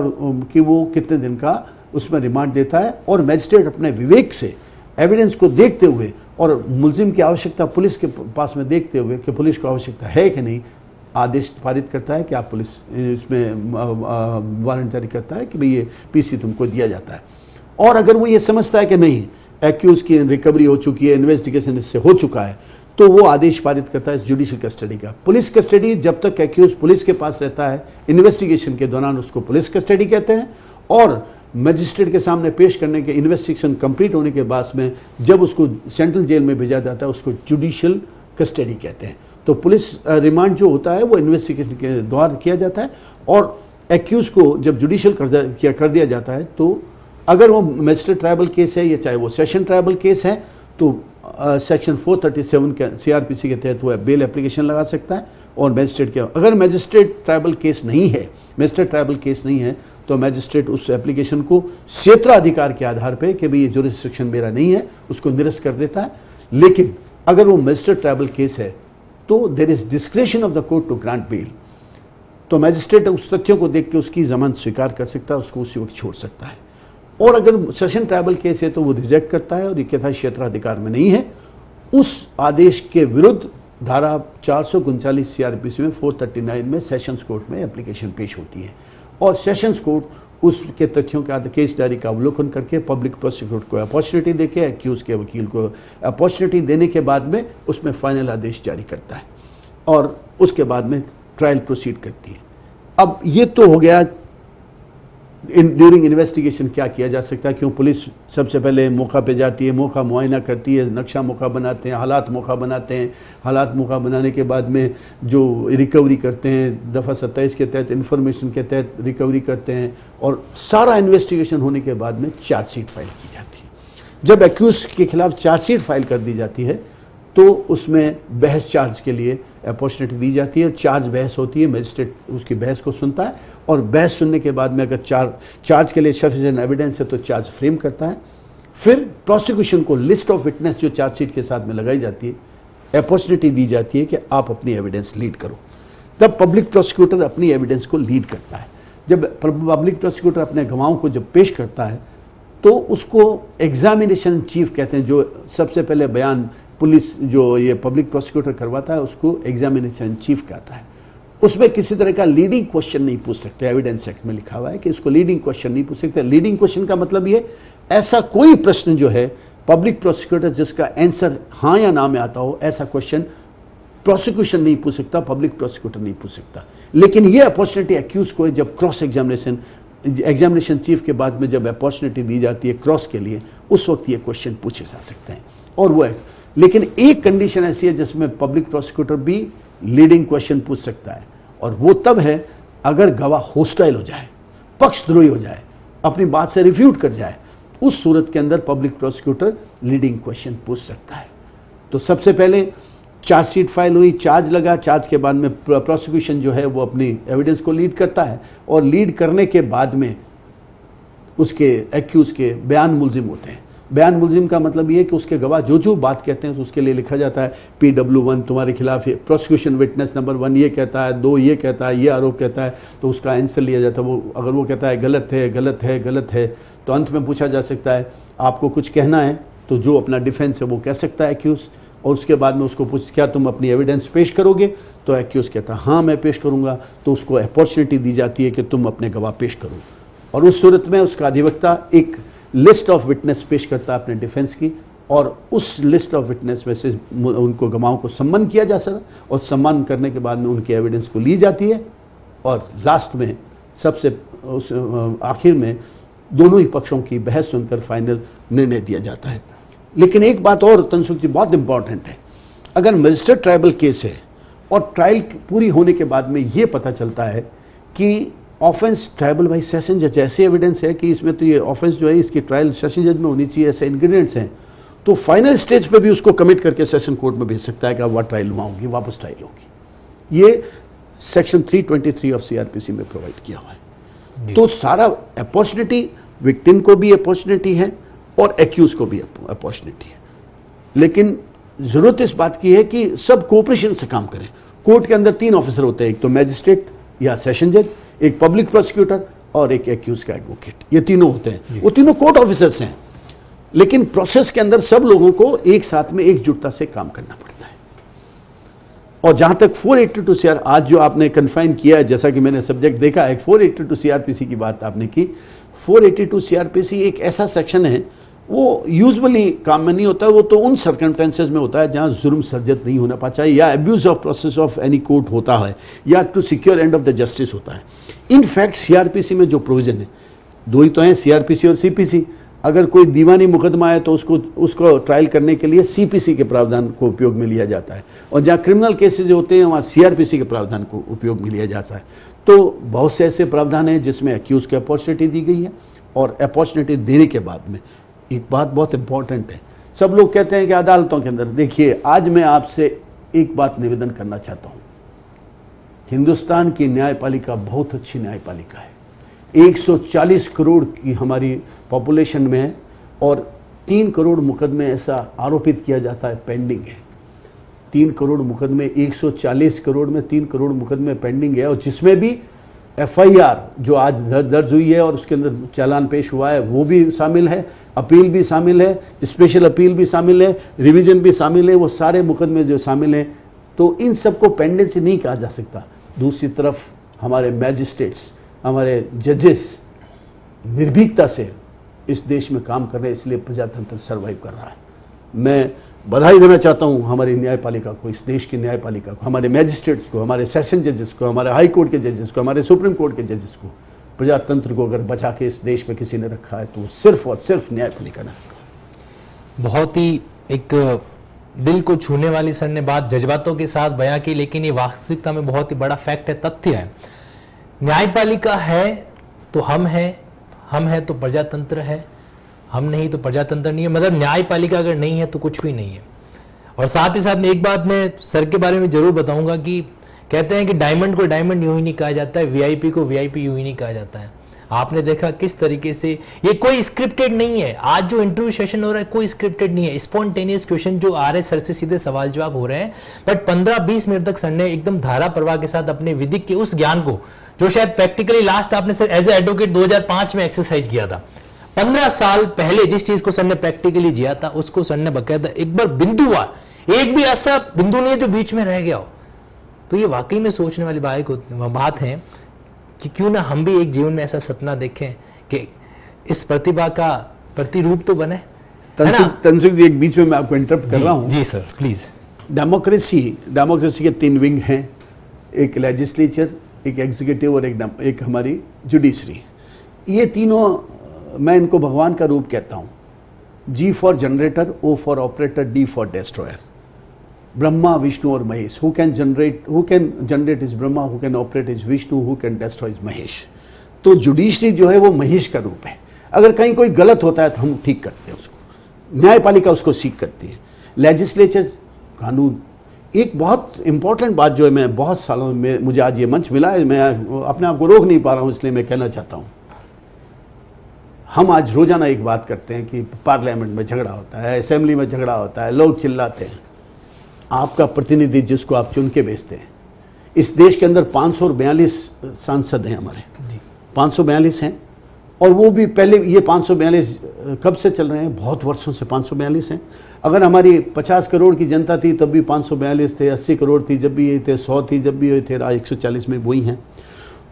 कि वो कितने दिन का उसमें रिमांड देता है। और मैजिस्ट्रेट अपने विवेक से एविडेंस को देखते हुए और मुलजिम की आवश्यकता पुलिस के पास में देखते हुए कि पुलिस को आवश्यकता है कि नहीं, आदेश पारित करता है कि आप पुलिस इसमें वारंट जारी करता है कि भाई ये पीसी तुमको दिया जाता है। और अगर वो ये समझता है कि नहीं एक्यूज की रिकवरी हो चुकी है, इन्वेस्टिगेशन इससे हो चुका है, तो वो आदेश पारित करता है जुडिशियल कस्टडी का। पुलिस कस्टडी जब तक एक्यूज पुलिस के पास रहता है, इन्वेस्टिगेशन के दौरान उसको पुलिस कस्टडी कहते हैं, और मजिस्ट्रेट के सामने पेश करने के इन्वेस्टिगेशन कंप्लीट होने के बाद में जब उसको सेंट्रल जेल में भेजा जाता है उसको जुडिशियल कस्टडी कहते हैं। तो पुलिस रिमांड जो होता है वो इन्वेस्टिगेशन के द्वारा किया जाता है, और एक्यूज को जब जुडिशियल कर दिया जाता है तो अगर वो मजिस्ट्रेट ट्राइबल केस है या चाहे वो सेशन ट्राइबल केस है तो सेक्शन 437 के सीआरपीसी के तहत वो बेल एप्लीकेशन लगा सकता है। और मजिस्ट्रेट के अगर मजिस्ट्रेट ट्राइबल केस नहीं है, मजिस्ट्रेट ट्राइबल केस नहीं है तो मजिस्ट्रेट उस एप्लीकेशन को क्षेत्राधिकार के आधार पे कि भाई ये जुरिस्डिक्शन मेरा नहीं है उसको निरस्त कर देता है। लेकिन अगर वो मजिस्ट्रेट ट्राइबल केस है तो there is discretion of the court to grant bail. तो मजिस्ट्रेट उस तथ्यों को देख के उसकी जमानत स्वीकार कर सकता है, उसको उसी वक्त छोड़ सकता है। और अगर सेशन ट्राइबल केस है तो वो रिजेक्ट करता है और ये कहता है क्षेत्राधिकार में नहीं है। उस आदेश के विरुद्ध धारा 439 सीआरपीसी में 439 में सेशंस कोर्ट में एप्लीकेशन पेश होती है, और सेशंस कोर्ट उसके तथ्यों के आधार केस डायरी का अवलोकन करके पब्लिक प्रोसिक्यूटर को अपॉर्चुनिटी देके एक्यूज के वकील को अपॉर्चुनिटी देने के बाद में उसमें फाइनल आदेश जारी करता है और उसके बाद में ट्रायल प्रोसीड करती है। अब ये तो हो गया ड्यूरिंग इन्वेस्टिगेशन क्या किया जा सकता है, क्यों पुलिस सबसे पहले मौका पे जाती है, मौका मुआयना करती है, नक्शा मौका बनाते हैं, हालात मौका बनाते हैं, हालात मौका बनाने के बाद में जो रिकवरी करते हैं दफ़ा 27 के तहत इंफॉर्मेशन के तहत रिकवरी करते हैं, और सारा इन्वेस्टिगेशन होने के बाद में चार्जशीट फाइल की जाती है। जब एक्यूज के खिलाफ चार्जशीट फाइल कर दी जाती है तो उसमें बहस चार्ज के लिए अपॉर्चुनिटी दी जाती है। चार्ज बहस होती है, मजिस्ट्रेट उसकी बहस को सुनता है और बहस सुनने के बाद में अगर चार्ज के लिए सफिशिएंट एविडेंस है तो चार्ज फ्रेम करता है। फिर प्रोसिक्यूशन को लिस्ट ऑफ विटनेस जो चार्जशीट के साथ में लगाई जाती है अपॉर्चुनिटी दी जाती है कि आप अपनी एविडेंस लीड करो। तब पब्लिक प्रोसिक्यूटर अपनी एविडेंस को लीड करता है। जब पब्लिक प्रोसिक्यूटर अपने गवाहों को जब पेश करता है तो उसको एग्जामिनेशन चीफ कहते हैं, जो सबसे पहले बयान पुलिस जो ये पब्लिक प्रोसिक्यूटर करवाता है उसको एग्जामिनेशन चीफ कहता है। उसमें किसी तरह का लीडिंग क्वेश्चन नहीं पूछ सकते, एविडेंस एक्ट में लिखा हुआ है कि इसको लीडिंग क्वेश्चन नहीं पूछ सकते। लीडिंग क्वेश्चन का मतलब ये ऐसा कोई प्रश्न जो है पब्लिक प्रोसिक्यूटर जिसका आंसर हाँ या ना में आता हो, ऐसा क्वेश्चन प्रोसिक्यूशन नहीं पूछ सकता, पब्लिक प्रोसिक्यूटर नहीं पूछ सकता। लेकिन ये अपॉर्चुनिटी एक्यूज को है जब क्रॉस एग्जामिनेशन चीफ के बाद में जब अपॉर्चुनिटी दी जाती है क्रॉस के लिए, उस वक्त ये क्वेश्चन पूछे जा सकते हैं। और वो है, लेकिन एक कंडीशन ऐसी है जिसमें पब्लिक प्रोसिक्यूटर भी लीडिंग क्वेश्चन पूछ सकता है, और वो तब है अगर गवाह होस्टाइल हो जाए, पक्षद्रोही हो जाए, अपनी बात से रिफ्यूट कर जाए, उस सूरत के अंदर पब्लिक प्रोसिक्यूटर लीडिंग क्वेश्चन पूछ सकता है। तो सबसे पहले चार्जशीट फाइल हुई, चार्ज लगा, चार्ज के बाद में प्रोसिक्यूशन जो है वो अपनी एविडेंस को लीड करता है, और लीड करने के बाद में उसके एक्यूज के बयान मुलजिम होते हैं। बयान मुलजिम का मतलब ये है कि उसके गवाह जो जो बात कहते हैं तो उसके लिए लिखा जाता है PW1 तुम्हारे खिलाफ, प्रोसिक्यूशन विटनेस नंबर 1 ये कहता है, 2 ये कहता है, ये आरोप कहता है, तो उसका आंसर लिया जाता है। वो अगर वो कहता है गलत है गलत है गलत है, तो अंत में पूछा जा सकता है आपको कुछ कहना है, तो जो अपना डिफेंस है वो कह सकता है एक्यूज, और उसके बाद में उसको पूछ क्या तुम अपनी एविडेंस पेश करोगे, तो एक्यूज कहता है हाँ मैं पेश करूँगा, तो उसको अपॉर्चुनिटी दी जाती है कि तुम अपने गवाह पेश करो, और उस सूरत में उसका अधिवक्ता एक लिस्ट ऑफ विटनेस पेश करता है अपने डिफेंस की, और उस लिस्ट ऑफ विटनेस में से उनको गवाहों को सम्मान किया जा सकता, और सम्मान करने के बाद में उनकी एविडेंस को ली जाती है, और लास्ट में सबसे आखिर में दोनों ही पक्षों की बहस सुनकर फाइनल निर्णय दिया जाता है। लेकिन एक बात और तनसुख जी बहुत इंपॉर्टेंट है, अगर मजिस्ट्रेट ट्राइबल केस है और ट्रायल पूरी होने के बाद में ये पता चलता है कि ऑफेंस ट्राइबल बाई सेशन जज, ऐसे एविडेंस है कि इसमें तो ये ऑफेंस जो है इसकी ट्रायल सेशन जज में होनी चाहिए, ऐसे इंग्रेडिएंट्स हैं, तो फाइनल स्टेज पे भी उसको कमिट करके सेशन कोर्ट में भेज सकता है कि वह ट्रायल वहाँ होगी, वापस ट्रायल होगी। ये सेक्शन 323 ऑफ CRPC में प्रोवाइड किया हुआ है। तो सारा अपॉर्चुनिटी विक्टिम को भी अपॉर्चुनिटी है और एक्यूज को भी अपॉर्चुनिटी है, लेकिन जरूरत इस बात की है कि सब कोऑपरेशन से काम करें। कोर्ट के अंदर 3 ऑफिसर होते हैं, एक तो मैजिस्ट्रेट या सेशन जज, एक पब्लिक प्रोसिक्यूटर और एक एक्यूज का एडवोकेट, ये तीनों होते हैं। वो तीनों कोर्ट ऑफिसर्स हैं, लेकिन प्रोसेस के अंदर सब लोगों को एक साथ में एकजुटता से काम करना पड़ता है। और जहाँ तक 482 सीआर आज जो आपने कन्फाइन किया है, जैसा कि मैंने सब्जेक्ट देखा है, 482 सीआरपीसी की बात आपने की। 482 सीआरपीसी एक ऐसा सेक्शन है, वो यूजुअली काम में नहीं होता है, वो तो उन सर्कमस्टेंसेस में होता है जहाँ जुर्म सर्जत नहीं होना पाता है, या abuse of process of any court होता है, या to secure end of the justice होता है। इन फैक्ट सीआरपीसी में जो प्रोविजन है, दो ही तो हैं, सीआरपीसी और सीपीसी। अगर कोई दीवानी मुकदमा है तो उसको ट्रायल करने के लिए सीपीसी के प्रावधान को उपयोग में लिया जाता है, और जहाँ क्रिमिनल केसेज होते हैं वहाँ सीआरपीसी के प्रावधान को उपयोग में लिया जाता है। तो बहुत से ऐसे प्रावधान हैं जिसमें एक्यूज को अपॉर्चुनिटी दी गई है, और अपॉर्चुनिटी देने के बाद में एक बात बहुत इंपॉर्टेंट है। सब लोग कहते हैं कि अदालतों के अंदर, देखिए आज मैं आपसे एक बात निवेदन करना चाहता हूँ, हिंदुस्तान की न्यायपालिका बहुत अच्छी न्यायपालिका है। 140 करोड़ की हमारी पॉपुलेशन में है, और 3 करोड़ मुकदमे ऐसा आरोपित किया जाता है पेंडिंग है। 3 करोड़ मुकदमे, 140 करोड़ में 3 करोड़ मुकदमे पेंडिंग है, और जिसमें भी एफआईआर जो आज दर्ज हुई है और उसके अंदर चालान पेश हुआ है वो भी शामिल है, अपील भी शामिल है, स्पेशल अपील भी शामिल है, रिवीजन भी शामिल है, वो सारे मुकदमे जो शामिल हैं, तो इन सबको पेंडेंसी नहीं कहा जा सकता। दूसरी तरफ हमारे मैजिस्ट्रेट्स, हमारे जजेस निर्भीकता से इस देश में काम कर रहे हैं, इसलिए प्रजातंत्र सर्वाइव कर रहा है। मैं बधाई देना चाहता हूं हमारी न्यायपालिका को, इस देश की न्यायपालिका को, हमारे मैजिस्ट्रेट्स को, हमारे सेशन जजेस को, हमारे हाई कोर्ट के जजेस को, हमारे सुप्रीम कोर्ट के जजेस को। प्रजातंत्र को अगर बचा के इस देश में किसी ने रखा है तो वो सिर्फ और सिर्फ न्यायपालिका ने रखा। बहुत ही एक दिल को छूने वाली सर ने बात जज्बातों के साथ बयां की, लेकिन ये वास्तविकता में बहुत ही बड़ा फैक्ट है, तथ्य है। न्यायपालिका है तो हम है तो प्रजातंत्र है, हम नहीं तो प्रजातंत्र नहीं है। मतलब न्यायपालिका अगर नहीं है तो कुछ भी नहीं है। और साथ ही साथ में एक बात मैं सर के बारे में जरूर बताऊंगा कि कहते हैं कि डायमंड को डायमंड यूं ही नहीं कहा जाता है, वीआईपी को वीआईपी यूं ही नहीं कहा जाता है। आपने देखा किस तरीके से ये कोई स्क्रिप्टेड नहीं है। आज जो इंटरव्यू सेशन हो रहा है कोई स्क्रिप्टेड नहीं है, स्पॉन्टेनियस क्वेश्चन जो आ रहे सर से सीधे सवाल जवाब हो रहे हैं। बट 15-20 मिनट तक सर ने एकदम धारा प्रवाह के साथ अपने विधिक के उस ज्ञान को, जो शायद प्रैक्टिकली लास्ट आपने सर एज ए एडवोकेट 2005 में एक्सरसाइज किया था, 15 साल पहले जिस चीज को सर ने प्रैक्टिकली जिया था उसको सर ने बकायदा एक बार बिंदुवार, एक भी ऐसा बिंदु नहीं है जो बीच में रह गया हो। तो ये वाकई में सोचने वाली बात है कि क्यों ना हम भी एक जीवन में ऐसा सपना देखें कि इस प्रतिभा का प्रतिरूप तो बने। तंसुख जी, एक बीच में मैं आपको इंटरप्ट कर रहा हूं। जी सर प्लीज। डेमोक्रेसी के 3 विंग हैं, एक लेजिस्लेचर, एक एग्जीक्यूटिव और एक हमारी जुडिशरी। ये तीनों मैं इनको भगवान का रूप कहता हूँ। G for generator, O for operator, D for destroyer. Brahma, Vishnu और Mahesh. Who can generate is Brahma, who can operate is Vishnu, who can destroy is Mahesh. तो जुडिशरी जो है वो महेश का रूप है। अगर कहीं कोई गलत होता है तो हम ठीक करते हैं उसको, न्यायपालिका उसको सीख करती है। लेजिस्लेचर, कानून। एक बहुत इंपॉर्टेंट बात जो है, मैं बहुत सालों में मुझे आज ये मंच मिला है, मैं अपने आप को रोक नहीं पा रहा हूँ, इसलिए मैं कहना चाहता हूँ। हम आज रोजाना एक बात करते हैं कि पार्लियामेंट में झगड़ा होता है, असेंबली में झगड़ा होता है, लोग चिल्लाते हैं। आपका प्रतिनिधि जिसको आप चुन के भेजते हैं, इस देश के अंदर 542 सांसद हैं हमारे, 542 हैं। और वो भी पहले, ये 542 कब से चल रहे हैं? बहुत वर्षों से 542 हैं। अगर हमारी 50 करोड़ की जनता थी तब भी 542 थे, 80 करोड़ थी जब भी ये थे, 100 थी जब भी ये थे, 140 में वही हैं।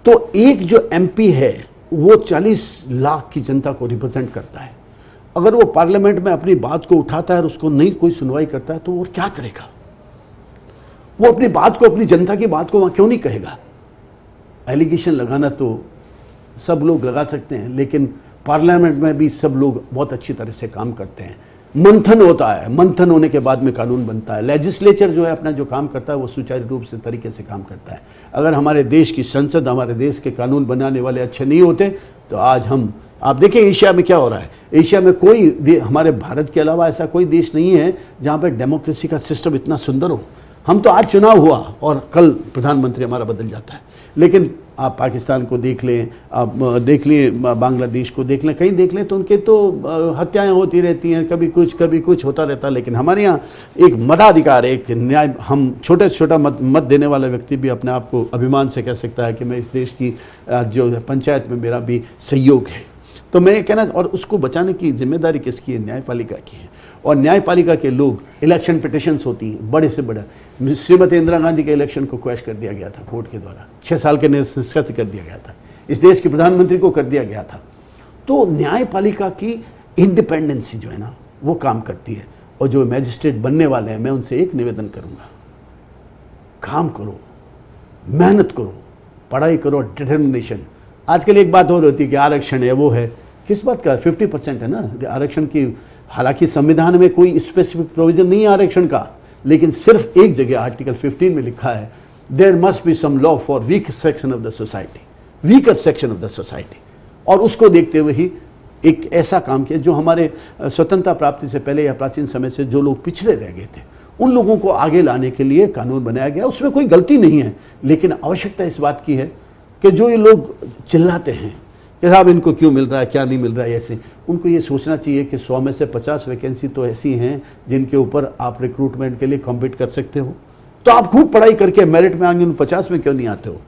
तो एक जो एमपी है वो 40 लाख की जनता को रिप्रेजेंट करता है। अगर वो पार्लियामेंट में अपनी बात को उठाता है और उसको नहीं कोई सुनवाई करता है तो वो क्या करेगा? वो अपनी बात को, अपनी जनता की बात को वहां क्यों नहीं कहेगा? एलिगेशन लगाना तो सब लोग लगा सकते हैं, लेकिन पार्लियामेंट में भी सब लोग बहुत अच्छी तरह से काम करते हैं। मंथन होता है, मंथन होने के बाद में कानून बनता है। लेजिस्लेचर जो है अपना जो काम करता है वो सुचारू रूप से तरीके से काम करता है। अगर हमारे देश की संसद, हमारे देश के कानून बनाने वाले अच्छे नहीं होते तो आज आप देखिए एशिया में क्या हो रहा है। एशिया में कोई, हमारे भारत के अलावा ऐसा कोई देश नहीं है जहाँ पर डेमोक्रेसी का सिस्टम इतना सुंदर हो। हम तो आज चुनाव हुआ और कल प्रधानमंत्री हमारा बदल जाता है, लेकिन आप पाकिस्तान को देख लें, आप देख लें बांग्लादेश को देख लें, कहीं देख लें तो उनके तो हत्याएं होती रहती हैं, कभी कुछ होता रहता है। लेकिन हमारे यहाँ एक मताधिकार, एक न्याय, हम छोटे से छोटा मत देने वाला व्यक्ति भी अपने आप को अभिमान से कह सकता है कि मैं इस देश की जो पंचायत में मेरा भी सहयोग है। तो मैं ये कहना, और उसको बचाने की जिम्मेदारी किसकी है? न्यायपालिका की है। और न्यायपालिका के लोग, इलेक्शन पिटिशंस होती हैं बड़े से बड़ा, श्रीमती इंदिरा गांधी के इलेक्शन को क्वैश कर दिया गया था कोर्ट के द्वारा, 6 साल के निष्कृत कर दिया गया था, इस देश के प्रधानमंत्री को कर दिया गया था। तो न्यायपालिका की इंडिपेंडेंसी जो है ना वो काम करती है। और जो मैजिस्ट्रेट बनने वाले हैं, मैं उनसे एक निवेदन करूंगा, काम करो, मेहनत करो, पढ़ाई करो, डिटर्मिनेशन। आजकल एक बात और होती है कि आरक्षण है, वो है, किस बात का? 50% है ना आरक्षण की। हालांकि संविधान में कोई स्पेसिफिक प्रोविजन नहीं है आरक्षण का, लेकिन सिर्फ एक जगह आर्टिकल 15 में लिखा है, there must be some law for weak section of the society, weaker section of the society. और उसको देखते हुए ही एक ऐसा काम किया जो हमारे स्वतंत्रता प्राप्ति से पहले या प्राचीन समय से जो लोग पिछड़े रह गए थे, उन लोगों को आगे लाने के लिए कानून बनाया गया। उसमें कोई गलती नहीं है, लेकिन आवश्यकता इस बात की है कि जो ये लोग चिल्लाते हैं कि साहब इनको क्यों मिल रहा है, क्या नहीं मिल रहा है, ऐसे, उनको ये सोचना चाहिए कि 100 में से 50 वैकेंसी तो ऐसी हैं जिनके ऊपर आप रिक्रूटमेंट के लिए कॉम्पीट कर सकते हो। तो आप खूब पढ़ाई करके मेरिट में आएंगे, उन 50 में क्यों नहीं आते हो?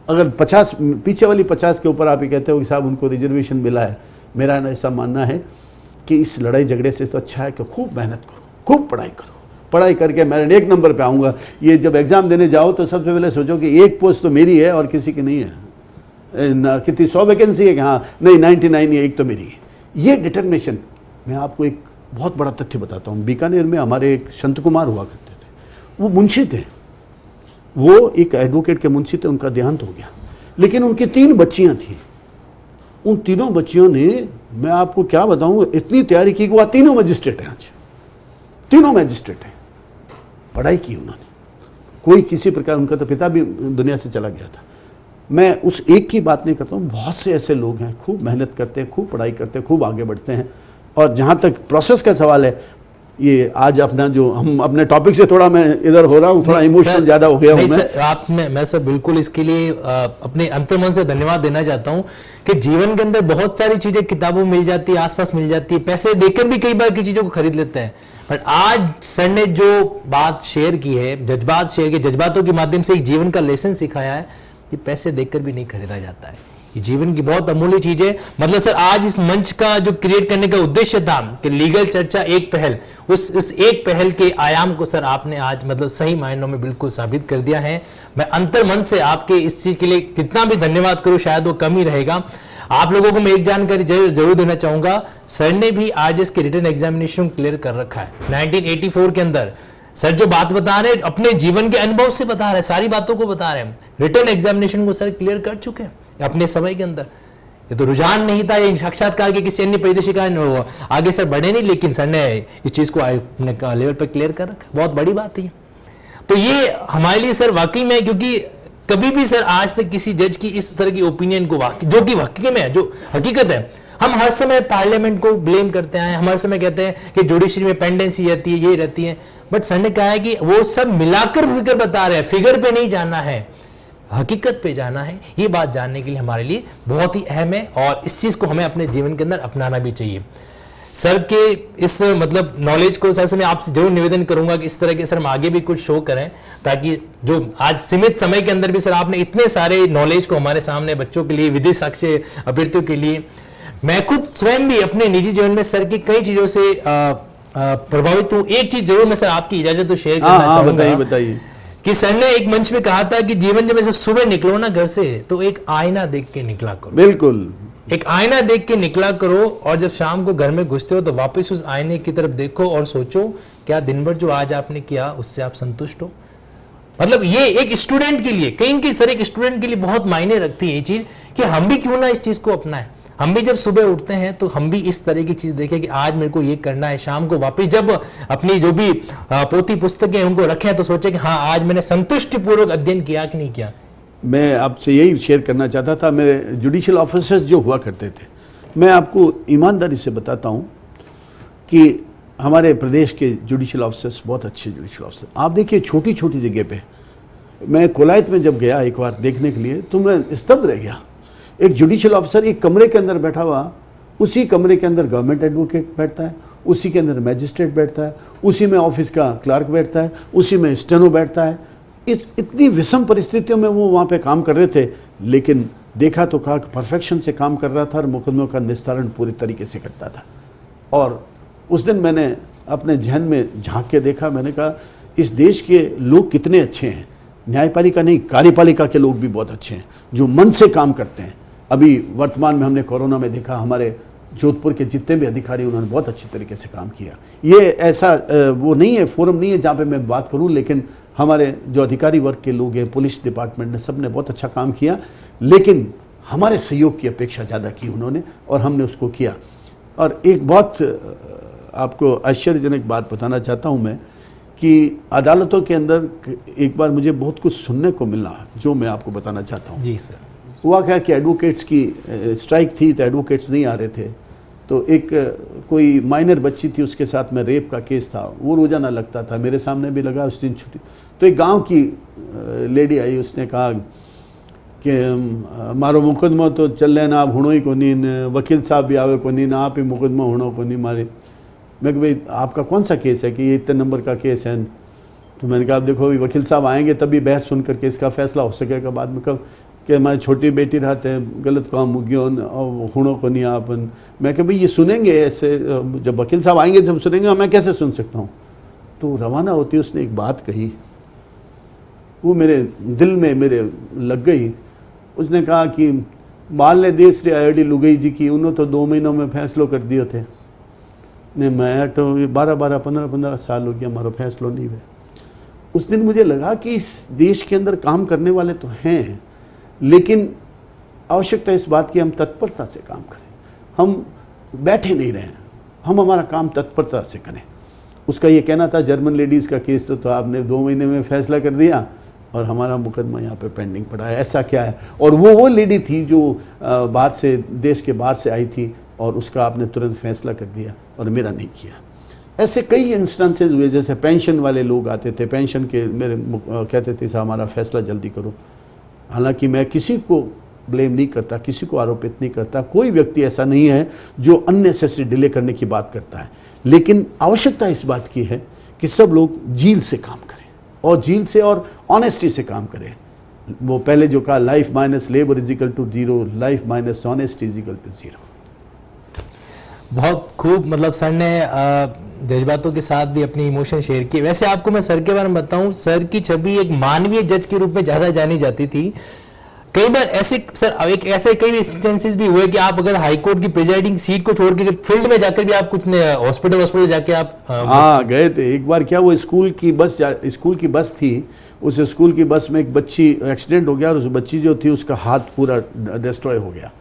अगर 50 पीछे वाली 50 के ऊपर आप ये कहते हो कि साहब उनको रिजर्वेशन मिला है, मेरा ऐसा मानना है कि इस लड़ाई झगड़े से तो अच्छा है कि खूब मेहनत करो, खूब पढ़ाई करो, पढ़ाई करके मेरिट 1 नंबर पे आऊँगा। ये जब एग्ज़ाम देने जाओ तो सबसे पहले सोचो कि एक पोस्ट तो मेरी है और किसी की नहीं है, कितनी 100 वैकेंसी है कि हाँ नहीं 99 है, एक तो मेरी है। ये डिटर्मिनेशन। मैं आपको एक बहुत बड़ा तथ्य बताता हूँ। बीकानेर में हमारे एक संत कुमार हुआ करते थे, वो मुंशी थे, वो एक एडवोकेट के मुंशी थे, उनका देहांत हो गया, लेकिन उनकी 3 बच्चियां थीं। उन तीनों बच्चियों ने, मैं आपको क्या बताऊं, इतनी तैयारी की कि वो तीनों मजिस्ट्रेट हैं, आज तीनों मजिस्ट्रेट हैं। पढ़ाई की उन्होंने, कोई किसी प्रकार, उनका तो पिता भी दुनिया से चला गया था। मैं उस एक की बात नहीं करता हूँ, बहुत से ऐसे लोग हैं, खूब मेहनत करते हैं, खूब पढ़ाई करते हैं, खूब आगे बढ़ते हैं। और जहाँ तक प्रोसेस का सवाल है, ये आज अपना जो हम अपने टॉपिक से थोड़ा मैं इधर हो रहा हूँ, थोड़ा इमोशनल ज्यादा हो गया हूँ मैं सर बिल्कुल इसके लिए अपने अंतर्मन से धन्यवाद देना चाहता हूँ कि जीवन के अंदर बहुत सारी चीजें किताबों में मिल जाती है, आसपास मिल जाती है, पैसे देकर भी कई बार की चीजों को खरीद लेते हैं। बट आज सर ने जो बात शेयर की है, जज्बात शेयर किए, जज्बातों के माध्यम से एक जीवन का लेसन सिखाया है, ये पैसे देकर भी नहीं खरीदा जाता है। ये जीवन की बहुत अमूल्य चीज है। मतलब सर आज इस मंच का जो क्रिएट करने का उद्देश्य था कि लीगल चर्चा एक पहल, उस एक पहल के आयाम को सर आपने आज मतलब सही मायनों में बिल्कुल साबित कर दिया है। मैं अंतर्मन से आपके इस चीज के लिए कितना भी धन्यवाद करूं शायद वो कम ही रहेगा। आप लोगों को मैं एक जानकारी जरूर देना चाहूंगा, सर ने भी आरजेएस के रिटन एग्जामिनेशन क्लियर कर रखा है 1984 के अंदर। सर जो बात बता रहे हैं अपने जीवन के अनुभव से बता रहे हैं, सारी बातों को बता रहे हैं। रिटन एग्जामिनेशन को सर क्लियर कर चुके हैं अपने समय के अंदर। ये तो रुझान नहीं था, ये साक्षात्कार के किसी अन्य परिदृश्य का आगे सर बढ़े नहीं, लेकिन सर ने इस चीज को अपने लेवल पर क्लियर कर रखा, बहुत बड़ी बात है। तो ये हमारे लिए सर वाकई में, क्योंकि कभी भी सर आज तक किसी जज की इस तरह की ओपिनियन को जो कि वाकई में है, जो हकीकत है, हम हर समय पार्लियामेंट को ब्लेम करते हैं, हम हर समय कहते हैं कि जुडिशरी में पेंडेंसी रहती है, ये रहती है। बट सर ने कहा है कि वो सब मिलाकर फिगर बता रहे हैं, फिगर पे नहीं जाना है, हकीकत पे जाना है। ये बात जानने के लिए हमारे लिए बहुत ही अहम है और इस चीज को हमें अपने जीवन के अंदर अपनाना भी चाहिए। सर के इस मतलब नॉलेज को सर से मैं आपसे जरूर निवेदन करूंगा कि इस तरह के सर हम आगे भी कुछ शो करें, ताकि जो आज सीमित समय के अंदर भी सर आपने इतने सारे नॉलेज को हमारे सामने बच्चों के लिए, विधि साक्ष्य अभ्यर्थियों के लिए, मैं खुद स्वयं भी अपने निजी जीवन में सर की कई चीजों से प्रभावित हूं। एक चीज जरूर मैं सर आपकी इजाजत तो शेयर करना चाहूंगा, बताइए कि सर ने एक मंच में कहा था कि जीवन जब सुबह निकलो ना घर से तो एक आईना देख के निकला करो। बिल्कुल, एक आईना देख के निकला करो, और जब शाम को घर में घुसते हो तो वापस उस आईने की तरफ देखो और सोचो क्या दिन भर जो आज आपने किया उससे आप संतुष्ट हो। मतलब ये एक स्टूडेंट के लिए, कहीं की सर एक स्टूडेंट के लिए बहुत मायने रखती है ये चीज, कि हम भी क्यों ना इस चीज को अपनाएं। हम भी जब सुबह उठते हैं तो हम भी इस तरह की चीज देखें कि आज मेरे को ये करना है, शाम को वापस जब अपनी जो भी पोथी पुस्तकें उनको रखें तो सोचे कि हाँ आज मैंने संतुष्टिपूर्वक अध्ययन किया कि नहीं किया। मैं आपसे यही शेयर करना चाहता था। मेरे जुडिशियल ऑफिसर्स जो हुआ करते थे, मैं आपको ईमानदारी से बताता हूँ कि हमारे प्रदेश के जुडिशियल ऑफिसर्स बहुत अच्छे जुडिशियल ऑफिसर। आप देखिए छोटी छोटी जगह पे, मैं कोलायत में जब गया एक बार देखने के लिए तो मैं स्तब्ध रह गया। एक जुडिशियल ऑफिसर एक कमरे के अंदर बैठा हुआ, उसी कमरे के अंदर गवर्नमेंट एडवोकेट बैठता है, उसी के अंदर मैजिस्ट्रेट बैठता है, उसी में ऑफिस का क्लर्क बैठता है, उसी में स्टेनो बैठता है। इतनी विषम परिस्थितियों में वो वहाँ पे काम कर रहे थे, लेकिन देखा तो कहा कि परफेक्शन से काम कर रहा था और मुकदमों का निस्तारण पूरी तरीके से करता था। और उस दिन मैंने अपने जहन में झांक के देखा, मैंने कहा इस देश के लोग कितने अच्छे हैं, न्यायपालिका नहीं कार्यपालिका के लोग भी बहुत अच्छे हैं जो मन से काम करते हैं। अभी वर्तमान में हमने कोरोना में देखा, हमारे जोधपुर के जितने भी अधिकारी उन्होंने बहुत अच्छी तरीके से काम किया। ये ऐसा वो नहीं है, फोरम नहीं है जहाँ पे मैं बात करूँ, लेकिन हमारे जो अधिकारी वर्ग के लोग हैं, पुलिस डिपार्टमेंट ने, सब ने बहुत अच्छा काम किया, लेकिन हमारे सहयोग की अपेक्षा ज़्यादा की उन्होंने और हमने उसको किया। और एक बहुत आपको आश्चर्यजनक बात बताना चाहता हूँ मैं कि अदालतों के अंदर एक बार मुझे बहुत कुछ सुनने को मिला जो मैं आपको बताना चाहता हूँ। जी सर। हुआ क्या कि एडवोकेट्स की स्ट्राइक थी तो एडवोकेट्स नहीं आ रहे थे, तो एक कोई माइनर बच्ची थी, उसके साथ में रेप का केस था, वो रोजाना लगता था, मेरे सामने भी लगा, उस दिन छुट्टी। तो एक गांव की लेडी आई, उसने कहा कि मारो मुकदमा तो चल रहे ना, आप हुणो ही को नहीं, वकील साहब भी आवे को नहीं ना, आप ही मुकदमा होना को नहीं मारे। मैं कि भाई आपका कौन सा केस है कि ये इतने नंबर का केस है? तो मैंने कहा आप देखो अभी वकील साहब आएंगे तभी बहस सुन करके इसका फैसला हो सकेगा बाद में। कब कि हमारी छोटी बेटी रहते हैं, गलत काम मुगियो और हुणों को नहीं आपन। मैं कहा भाई ये सुनेंगे ऐसे, जब वकील साहब आएंगे जब सुनेंगे, मैं कैसे सुन सकता हूँ? तो रवाना होती उसने एक बात कही, वो मेरे दिल में मेरे लग गई। उसने कहा कि बाल ने देश रे आई लुगई जी की, उन्होंने तो 2 महीनों में फैसलो कर दिए थे ने, मैं तो 12-12 15-15 साल हो गया हमारा फैसला नहीं हुआ। उस दिन मुझे लगा कि इस देश के अंदर काम करने वाले तो हैं, लेकिन आवश्यकता इस बात की हम तत्परता से काम करें, हम बैठे नहीं रहें, हम हमारा काम तत्परता से करें। उसका ये कहना था जर्मन लेडीज़ का केस तो आपने 2 महीने में फैसला कर दिया और हमारा मुकदमा यहाँ पे पेंडिंग पड़ा है, ऐसा क्या है? और वो लेडी थी जो बाहर से, देश के बाहर से आई थी और उसका आपने तुरंत फैसला कर दिया और मेरा नहीं किया। ऐसे कई इंस्टेंसेस हुए, जैसे पेंशन वाले लोग आते थे, पेंशन के मेरे कहते थे साहब हमारा फैसला जल्दी करो। हालांकि मैं किसी को ब्लेम नहीं करता, किसी को आरोपित नहीं करता, कोई व्यक्ति ऐसा नहीं है जो अननेसेसरी डिले करने की बात करता है, लेकिन आवश्यकता इस बात की है कि सब लोग झील से काम करें और झील से और ऑनेस्टी से काम करें। वो पहले जो कहा life minus labour is equal to 0, life minus honesty is equal to 0। बहुत खूब, मतलब सर ने जज्बातों के साथ भी अपनी इमोशन शेयर किए। वैसे आपको मैं सर के बारे में बताऊं, सर की छवि एक मानवीय जज के रूप में ज्यादा जानी जाती थी। कई बार ऐसे सर एक ऐसे कई इंस्टेंसेस भी हुए कि आप अगर हाई कोर्ट की प्रिजाइडिंग सीट को छोड़ के फील्ड में जाकर भी आप कुछ हॉस्पिटल जाके आप हाँ गए थे। एक बार क्या, वो स्कूल की बस थी, उस स्कूल की बस में एक बच्ची एक्सीडेंट हो गया और उस बच्ची जो थी उसका हाथ पूरा डिस्ट्रॉय हो गया।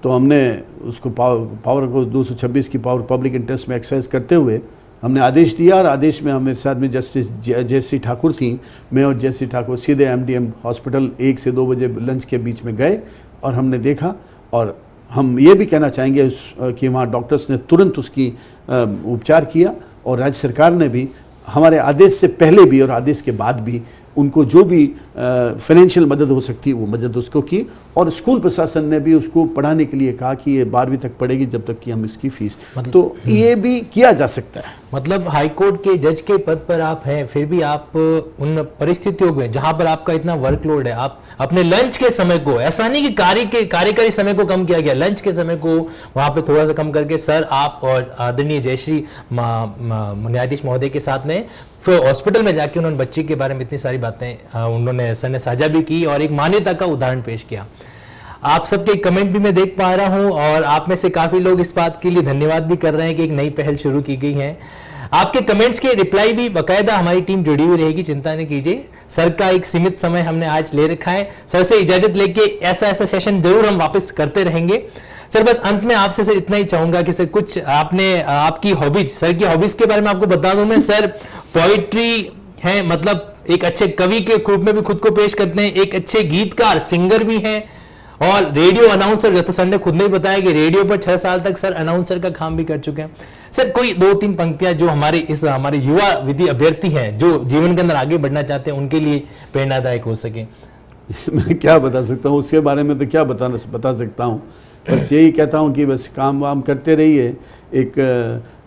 तो हमने उसको पावर को 226 की पावर पब्लिक इंटरेस्ट में एक्सरसाइज करते हुए हमने आदेश दिया, और आदेश में हमारे साथ में जस्टिस जयश्री ठाकुर थी, मैं और जयश्री ठाकुर सीधे MDM हॉस्पिटल 1 से 2 बजे लंच के बीच में गए और हमने देखा। और हम ये भी कहना चाहेंगे कि वहाँ डॉक्टर्स ने तुरंत उसकी उपचार किया, और राज्य सरकार ने भी हमारे आदेश से पहले भी और आदेश के बाद भी उनको जो भी फाइनेंशियल मदद हो सकती है वो मदद उसको की, और स्कूल प्रशासन ने भी उसको पढ़ाने के लिए कहा कि ये 12वीं तक पढ़ेगी जब तक कि हम इसकी फीस, तो ये भी किया जा सकता है। मतलब हाईकोर्ट के जज के पद पर आप हैं, फिर भी आप उन परिस्थितियों में जहां पर आपका इतना वर्कलोड है, आप अपने लंच के समय को, ऐसा नहीं कि कार्यकारी समय को कम किया गया, लंच के समय को वहां पे थोड़ा सा कम करके सर आप और आदरणीय जयश्री न्यायाधीश महोदय के साथ में फिर हॉस्पिटल में जाके उन्होंने बच्ची के बारे में इतनी सारी बातें उन्होंने सर ने साझा भी की और एक मान्यता का उदाहरण पेश किया। आप सबके कमेंट भी मैं देख पा रहा हूं, और आप में से काफी लोग इस बात के लिए धन्यवाद भी कर रहे हैं कि एक नई पहल शुरू की गई है। आपके कमेंट्स के रिप्लाई भी बाकायदा हमारी टीम जुड़ी हुई रहेगी, चिंता नहीं कीजिए। सर का एक सीमित समय हमने आज ले रखा है, सर से इजाजत लेके ऐसा सेशन जरूर हम वापस करते रहेंगे। सर बस अंत में आपसे सर इतना ही चाहूंगा कि सर कुछ आपने आपकी हॉबीज, सर की हॉबीज के बारे में आपको बता दूं मैं, सर पोइट्री है, मतलब एक अच्छे कवि के रूप में भी खुद को पेश करते हैं, एक अच्छे गीतकार सिंगर भी हैं, और रेडियो अनाउंसर, जैसे सर ने खुद ने बताया कि रेडियो पर 6 साल तक सर अनाउंसर का काम भी कर चुके हैं। सर कोई 2-3 पंक्तियां जो हमारे युवा विधि अभ्यर्थी हैं जो जीवन के अंदर आगे बढ़ना चाहते हैं उनके लिए प्रेरणादायक हो सके। मैं क्या बता सकता हूँ उसके बारे में, तो क्या बता सकता हूँ, बस यही कहता हूँ कि बस काम वाम करते रहिए। एक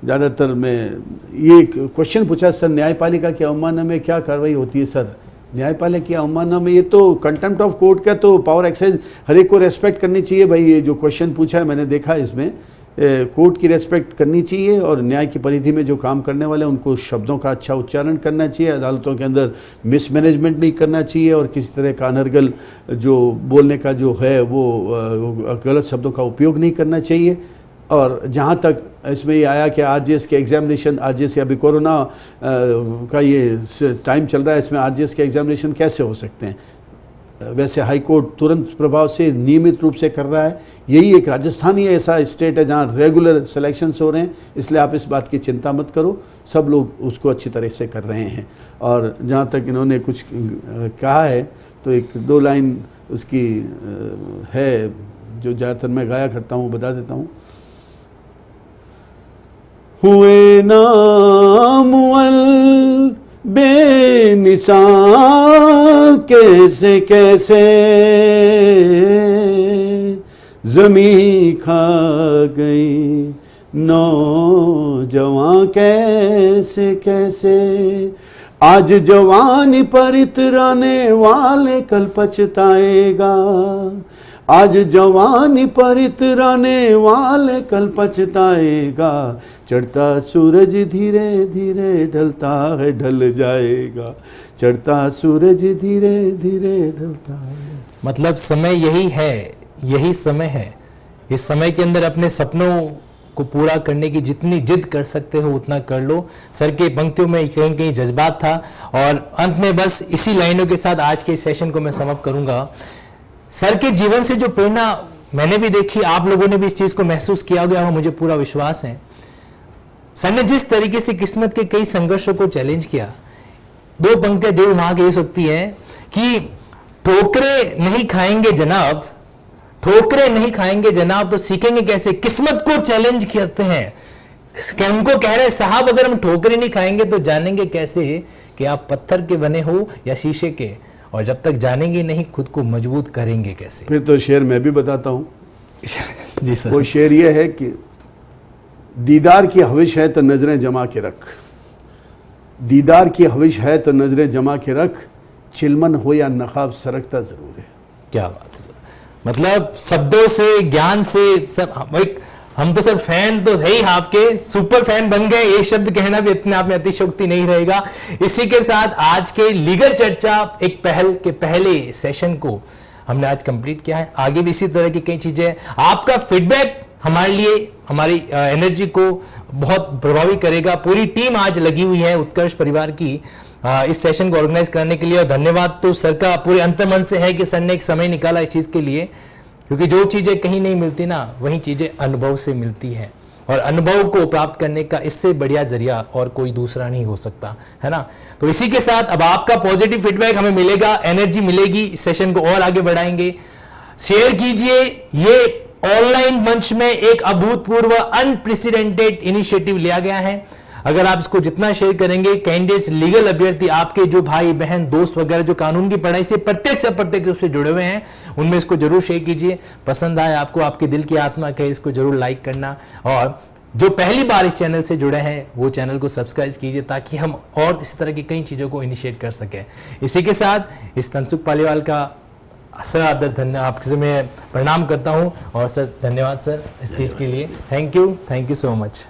ज़्यादातर में ये क्वेश्चन पूछा सर, न्यायपालिका की अवमानना में क्या कार्रवाई होती है? सर न्यायपालिका की अवमानना में, ये तो कंटेम्प्ट ऑफ कोर्ट का तो पावर एक्सरसाइज, हर एक को रेस्पेक्ट करनी चाहिए भाई। ये जो क्वेश्चन पूछा है मैंने देखा, इसमें कोर्ट की रेस्पेक्ट करनी चाहिए और न्याय की परिधि में जो काम करने वाले हैं उनको शब्दों का अच्छा उच्चारण करना चाहिए। अदालतों के अंदर मिसमैनेजमेंट नहीं करना चाहिए और किसी तरह का अनर्गल जो बोलने का जो है वो गलत शब्दों का उपयोग नहीं करना चाहिए। और जहाँ तक इसमें ये आया कि आरजीएस के एग्जामिनेशन, आरजीएस अभी कोरोना का ये टाइम चल रहा है, इसमें आरजीएस के एग्जामिनेशन कैसे हो सकते हैं? वैसे हाई कोर्ट तुरंत प्रभाव से नियमित रूप से कर रहा है। यही एक राजस्थान ही ऐसा स्टेट है जहाँ रेगुलर सिलेक्शंस हो रहे हैं, इसलिए आप इस बात की चिंता मत करो, सब लोग उसको अच्छी तरह से कर रहे हैं। और जहाँ तक इन्होंने कुछ कहा है तो एक दो लाइन उसकी है जो ज़्यादातर मैं गाया करता हूँ, बता देता हूँ। हुए नामुअल बेनिशान कैसे कैसे, ज़मीं खा गई नौजवान कैसे कैसे। आज जवानी पर इतराने वाले कल पछताएगा, आज जवानी पर इतराने वाले कल पछताएगा। चढ़ता सूरज धीरे धीरे ढलता है ढल जाएगा, चढ़ता सूरज धीरे धीरे ढलता है। मतलब समय यही है, यही समय है। इस समय के अंदर अपने सपनों को पूरा करने की जितनी जिद कर सकते हो उतना कर लो। सर के पंक्तियों में कहीं कहीं जज्बात था। और अंत में बस इसी लाइनों के साथ आज के इस सेशन को मैं समाप्त करूंगा। सर के जीवन से जो प्रेरणा मैंने भी देखी, आप लोगों ने भी इस चीज को महसूस किया गया हो, मुझे पूरा विश्वास है। सर ने जिस तरीके से किस्मत के कई संघर्षों को चैलेंज किया, दो पंक्तियां जरूर वहां कह सकती है कि ठोकरे नहीं खाएंगे जनाब, ठोकरे नहीं खाएंगे जनाब तो सीखेंगे कैसे। किस्मत को चैलेंज करते हैं, उनको कह रहे साहब अगर हम ठोकरे नहीं खाएंगे तो जानेंगे कैसे कि आप पत्थर के बने हो या शीशे के, और जब तक जानेंगे नहीं खुद को मजबूत करेंगे कैसे। फिर तो शेर मैं भी बताता हूँ। जी सर। वो शेर ये है कि दीदार की हविश है तो नजरें जमा के रख, दीदार की हविश है तो नजरें जमा के रख, चिलमन हो या नकाब सरकता जरूर है। क्या बात है सर, मतलब शब्दों से, ज्ञान से सब। हम तो सर फैन तो है ही, आपके सुपर फैन बन गए, ये शब्द कहना भी इतने आप में अतिशयोक्ति नहीं रहेगा। इसी के साथ आज के लीगल चर्चा एक पहल के पहले सेशन को हमने आज कंप्लीट किया है। आगे भी इसी तरह की कई चीजें, आपका फीडबैक हमारे लिए, हमारी एनर्जी को बहुत प्रभावित करेगा। पूरी टीम आज लगी हुई है उत्कर्ष परिवार की इस सेशन को ऑर्गेनाइज करने के लिए। और धन्यवाद तो सर का पूरे अंतर्मन से है कि सर ने एक समय निकाला इस चीज के लिए, क्योंकि जो चीजें कहीं नहीं मिलती ना, वही चीजें अनुभव से मिलती है। और अनुभव को प्राप्त करने का इससे बढ़िया जरिया और कोई दूसरा नहीं हो सकता, है ना। तो इसी के साथ अब आपका पॉजिटिव फीडबैक हमें मिलेगा, एनर्जी मिलेगी, इस सेशन को और आगे बढ़ाएंगे। शेयर कीजिए, ये ऑनलाइन मंच में एक अभूतपूर्व अनप्रेसिडेंटेड इनिशिएटिव लिया गया है। अगर आप इसको जितना शेयर करेंगे, कैंडिडेट्स, लीगल अभ्यर्थी, आपके जो भाई बहन दोस्त वगैरह जो कानून की पढ़ाई से प्रत्यक्ष अप्रत्यक्ष रूप से जुड़े हुए हैं, उनमें इसको जरूर शेयर कीजिए। पसंद आए आपको, आपके दिल की आत्मा कहे, इसको जरूर लाइक करना। और जो पहली बार इस चैनल से जुड़े हैं वो चैनल को सब्सक्राइब कीजिए, ताकि हम और इस तरह की कई चीजों को इनिशिएट कर सकें। इसी के साथ इस तनसुख पालीवाल का सर आदर धन्यवाद, आपसे मैं प्रणाम करता हूं। और सर धन्यवाद सर इस चीज के लिए, थैंक यू सो मच।